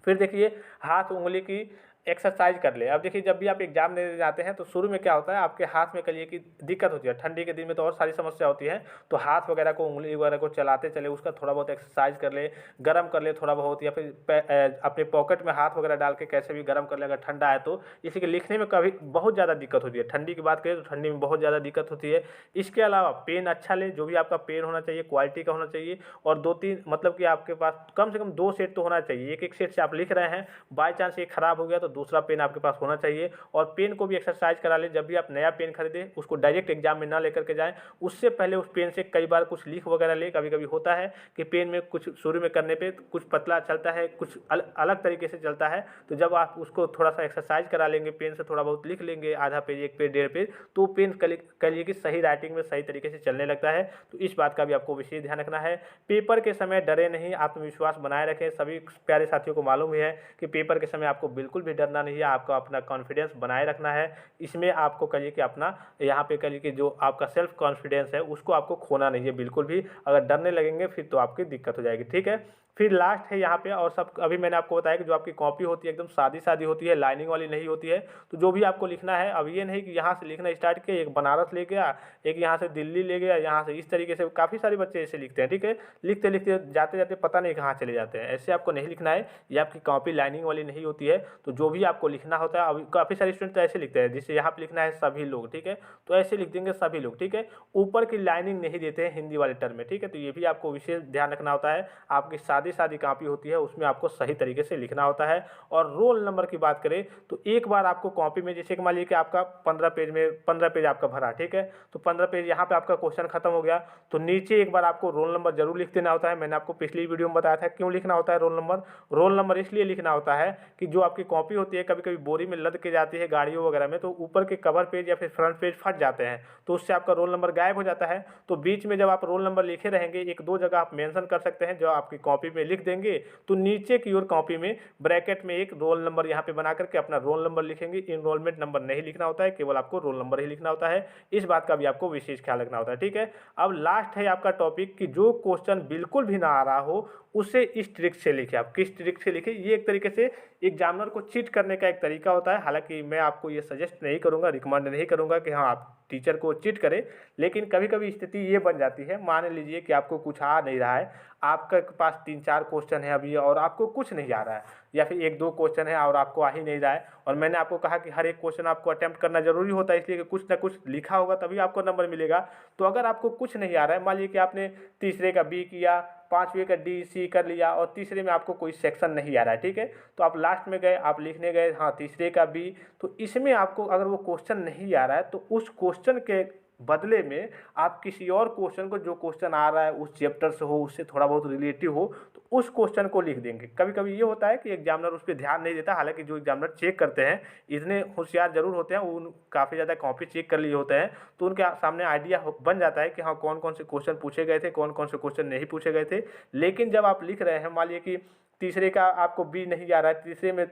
फिर देखिए हाथ उंगली की एक्सरसाइज कर ले। अब देखिए जब भी आप एग्जाम देने जाते हैं तो शुरू में क्या होता है, आपके हाथ में कलिए की दिक्कत होती है, ठंडी के दिन में तो और सारी समस्या होती है, तो हाथ वगैरह को उंगली वगैरह को चलाते चले उसका थोड़ा बहुत एक्सरसाइज कर ले, गर्म कर ले थोड़ा बहुत, या फिर अपने पॉकेट में हाथ वगैरह डाल के कैसे भी गर्म कर ले अगर ठंडा है तो। इसी के लिखने में कभी बहुत ज़्यादा दिक्कत होती है, ठंडी की बात करें तो ठंडी में बहुत ज़्यादा दिक्कत होती है। इसके अलावा पेन अच्छा ले, जो भी आपका पेन होना चाहिए क्वालिटी का होना चाहिए, और 2-3 मतलब कि आपके पास कम से कम 2 सेट तो होना चाहिए। एक एक सेट से आप लिख रहे हैं, बाई चांस ये खराब हो गया तो दूसरा पेन आपके पास होना चाहिए। और पेन को भी एक्सरसाइज करा ले, जब भी आप नया पेन खरीदें उसको डायरेक्ट एग्जाम में ना लेकर के जाएं, उससे पहले उस पेन से कई बार कुछ लिख वगैरह ले। कभी कभी होता है कि पेन में कुछ शुरू में करने पे कुछ पतला चलता है, कुछ अलग तरीके से चलता है, तो जब आप उसको थोड़ा सा एक्सरसाइज करा लेंगे, पेन से थोड़ा बहुत लिख लेंगे, आधा पेज, एक पेज, 1.5 पेज, तो पेन कहिए कि सही राइटिंग में सही तरीके से चलने लगता है। तो इस बात का भी आपको विशेष ध्यान रखना है। पेपर के समय डरे नहीं, आत्मविश्वास बनाए रखें। सभी प्यारे साथियों को मालूम ही है कि पेपर के समय आपको बिल्कुल भी डरना नहीं है, आपको अपना कॉन्फिडेंस बनाए रखना है। इसमें आपको कहिए कि अपना यहाँ पे कहिए कि जो आपका सेल्फ कॉन्फिडेंस है उसको आपको खोना नहीं है बिल्कुल भी। अगर डरने लगेंगे फिर तो आपकी दिक्कत हो जाएगी। ठीक है, फिर लास्ट है यहाँ पे, और सब अभी मैंने आपको बताया कि जो आपकी कॉपी होती है एकदम सादी सादी होती है, लाइनिंग वाली नहीं होती है। तो जो भी आपको लिखना है, अब ये नहीं कि यहाँ से लिखना स्टार्ट किया, एक बनारस ले गया, एक यहाँ से दिल्ली ले गया, यहाँ से इस तरीके से काफ़ी सारे बच्चे ऐसे लिखते हैं। ठीक है, लिखते लिखते जाते जाते पता नहीं कहाँ चले जाते हैं, ऐसे आपको नहीं लिखना है। ये आपकी कॉपी लाइनिंग वाली नहीं होती है। तो जो भी आपको लिखना होता है, अभी काफ़ी सारे स्टूडेंट तो ऐसे लिखते हैं जिससे यहाँ पे लिखना है सभी लोग, ठीक है, तो ऐसे लिख देंगे सभी लोग। ठीक है, ऊपर की लाइनिंग नहीं देते हैं हिंदी वाले टर्म में। ठीक है, तो ये भी आपको विशेष ध्यान रखना होता है। आपकी सादी सादी कॉपी होती है उसमें आपको सही तरीके से लिखना होता है। और रोल नंबर की बात करें तो एक बार आपको कॉपी में, जैसे कि मान लीजिए कि आपका 15 पेज में 15 पेज आपका भरा, ठीक है, तो 15 पेज यहाँ पे आपका क्वेश्चन खत्म हो गया, तो नीचे एक बार आपको रोल नंबर जरूर लिख देना होता है। मैंने आपको पिछली वीडियो में बताया था क्यों लिखना होता है रोल नंबर। रोल नंबर इसलिए लिखना होता है कि जो आपकी कॉपी होती है कभी कभी बोरी में लद के जाती है गाड़ियों वगैरह में, तो ऊपर के कवर पेज या फिर फ्रंट पेज फट जाते हैं, तो उससे आपका रोल नंबर गायब हो जाता है। तो बीच में जब आप रोल नंबर लिखे रहेंगे, एक दो जगह आप मेंशन कर सकते हैं, जो आपकी कॉपी में लिख देंगे, तो नीचे की ओर कॉपी में ब्रैकेट में एक रोल नंबर यहाँ पे बना करके अपना रोल नंबर लिखेंगे। इनरोलमेंट नंबर नहीं लिखना होता है, केवल आपको रोल नंबर ही लिखना होता है। इस बात का भी आपको विशेष ख्याल रखना होता है। ठीक है, अब लास्ट है आपका टॉपिक कि जो क्वेश्चन बिल्कुल भी ना आ रहा हो उसे इस ट्रिक से लिखे। आप किस ट्रिक से लिखे, ये एक तरीके से एग्जामिनर को चीट करने का एक तरीका होता है। हालांकि मैं आपको ये सजेस्ट नहीं करूंगा, रिकमेंड नहीं करूंगा कि हाँ आप टीचर को चीट करें, लेकिन कभी कभी स्थिति ये बन जाती है, मान लीजिए कि आपको कुछ आ नहीं रहा है, आपके पास 3-4 क्वेश्चन है अभी और आपको कुछ नहीं आ रहा है, या फिर 1-2 क्वेश्चन है और आपको आ ही नहीं रहा है, और मैंने आपको कहा कि हर एक क्वेश्चन आपको अटेम्प्ट करना जरूरी होता है, इसलिए कि कुछ ना कुछ लिखा होगा तभी आपको नंबर मिलेगा। तो अगर आपको कुछ नहीं आ रहा है, मान लीजिए कि आपने तीसरे का बी किया, 5वें का डी सी कर लिया और तीसरे में आपको कोई सेक्शन नहीं आ रहा है, ठीक है, तो आप लास्ट में गए, आप लिखने गए हाँ तीसरे का बी, तो इसमें आपको अगर वो क्वेश्चन नहीं आ रहा है तो उस क्वेश्चन के बदले में आप किसी और क्वेश्चन को, जो क्वेश्चन आ रहा है उस चैप्टर से हो, उससे थोड़ा बहुत रिलेटिव हो, तो उस क्वेश्चन को लिख देंगे। कभी कभी ये होता है कि एग्जामिनर उस पर ध्यान नहीं देता, हालांकि जो एग्जामिनर चेक करते हैं इतने होशियार जरूर होते हैं, वो काफ़ी ज़्यादा कॉपी चेक कर लिए होते हैं, तो उनके सामने आइडिया बन जाता है कि हाँ कौन कौन से क्वेश्चन पूछे गए थे, कौन कौन से क्वेश्चन नहीं पूछे गए थे। लेकिन जब आप लिख रहे हैं, मान लीजिए कि तीसरे का आपको बी नहीं आ रहा है, तीसरे में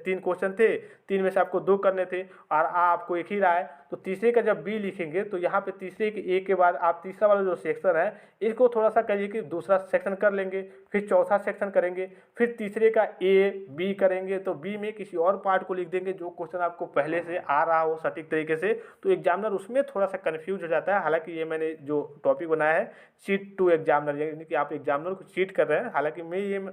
3 क्वेश्चन थे, 3 में से आपको 2 करने थे और आपको एक ही रहा है, तो तीसरे का जब बी लिखेंगे तो यहाँ पे तीसरे के ए के बाद आप तीसरा वाला जो सेक्शन है इसको थोड़ा सा कहिए कि दूसरा सेक्शन कर लेंगे, फिर चौथा सेक्शन करेंगे, फिर तीसरे का ए बी करेंगे, तो बी में किसी और पार्ट को लिख देंगे जो क्वेश्चन आपको पहले से आ रहा हो सटीक तरीके से, तो एग्जामिनर उसमें थोड़ा सा कन्फ्यूज हो जाता है। हालांकि ये मैंने जो टॉपिक बनाया है चीट टू एग्जामिनर, यानी कि आप एग्जामिनर को चीट कर रहे हैं, हालांकि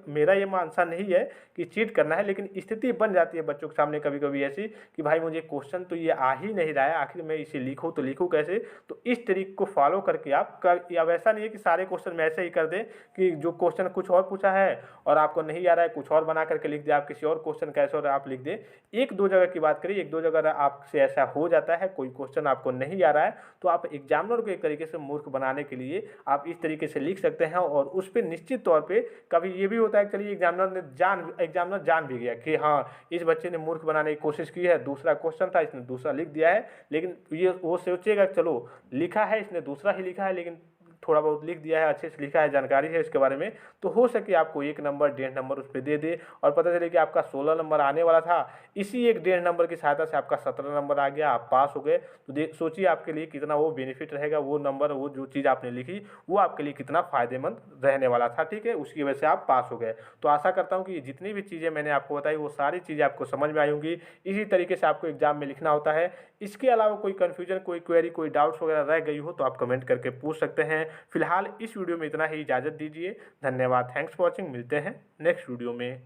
मेरा ये मानसा नहीं है कि चीट करना है, लेकिन स्थिति बन जाती है बच्चों के सामने कभी कभी ऐसी कि भाई मुझे क्वेश्चन तो ये आ ही नहीं रहा है, आखिर मैं इसे लिखूँ तो लिखूँ कैसे। तो इस तरीके को फॉलो करके आप कर, या वैसा नहीं है कि सारे क्वेश्चन में ऐसे ही कर दें कि जो क्वेश्चन कुछ और पूछा है और आपको नहीं आ रहा है कुछ और बना करके लिख दे, आप किसी और क्वेश्चन कैसे और आप लिख दें। एक दो जगह की बात करिए, एक दो जगह आपसे ऐसा हो जाता है, कोई क्वेश्चन आपको नहीं आ रहा है, तो आप एग्जामिनर को एक तरीके से मूर्ख बनाने के लिए आप इस तरीके से लिख सकते हैं। और उस पर निश्चित तौर पे कभी ये भी होता है कि चलिए एग्जामिनर जान भी गया कि हाँ इस बच्चे ने मूर्ख बनाने की कोशिश की है, दूसरा क्वेश्चन था इसने दूसरा लिख दिया है, लेकिन ये वो सोचेगा चलो लिखा है इसने दूसरा ही लिखा है, लेकिन थोड़ा बहुत लिख दिया है, अच्छे से लिखा है, जानकारी है इसके बारे में, तो हो सके आपको 1 नंबर 1.5 नंबर उस पर दे दे और पता चले कि आपका 16 नंबर आने वाला था, इसी एक 1.5 नंबर की सहायता से आपका 17 नंबर आ गया, आप पास हो गए। तो सोचिए आपके लिए कितना वो बेनिफिट रहेगा, वो नंबर वो जो चीज़ आपने लिखी वो आपके लिए कितना फ़ायदेमंद रहने वाला था, ठीक है, उसकी वजह से आप पास हो गए। तो आशा करता हूँ कि जितनी भी चीज़ें मैंने आपको बताई वो सारी चीज़ें आपको समझ में आई होंगी। इसी तरीके से आपको एग्जाम में लिखना होता है। इसके अलावा कोई कन्फ्यूजन, कोई क्वेरी, कोई डाउट्स वगैरह रह गई हो तो आप कमेंट करके पूछ सकते हैं। फिलहाल इस वीडियो में इतना ही, इजाज़त दीजिए। धन्यवाद, थैंक्स फॉर वॉचिंग। मिलते हैं नेक्स्ट वीडियो में।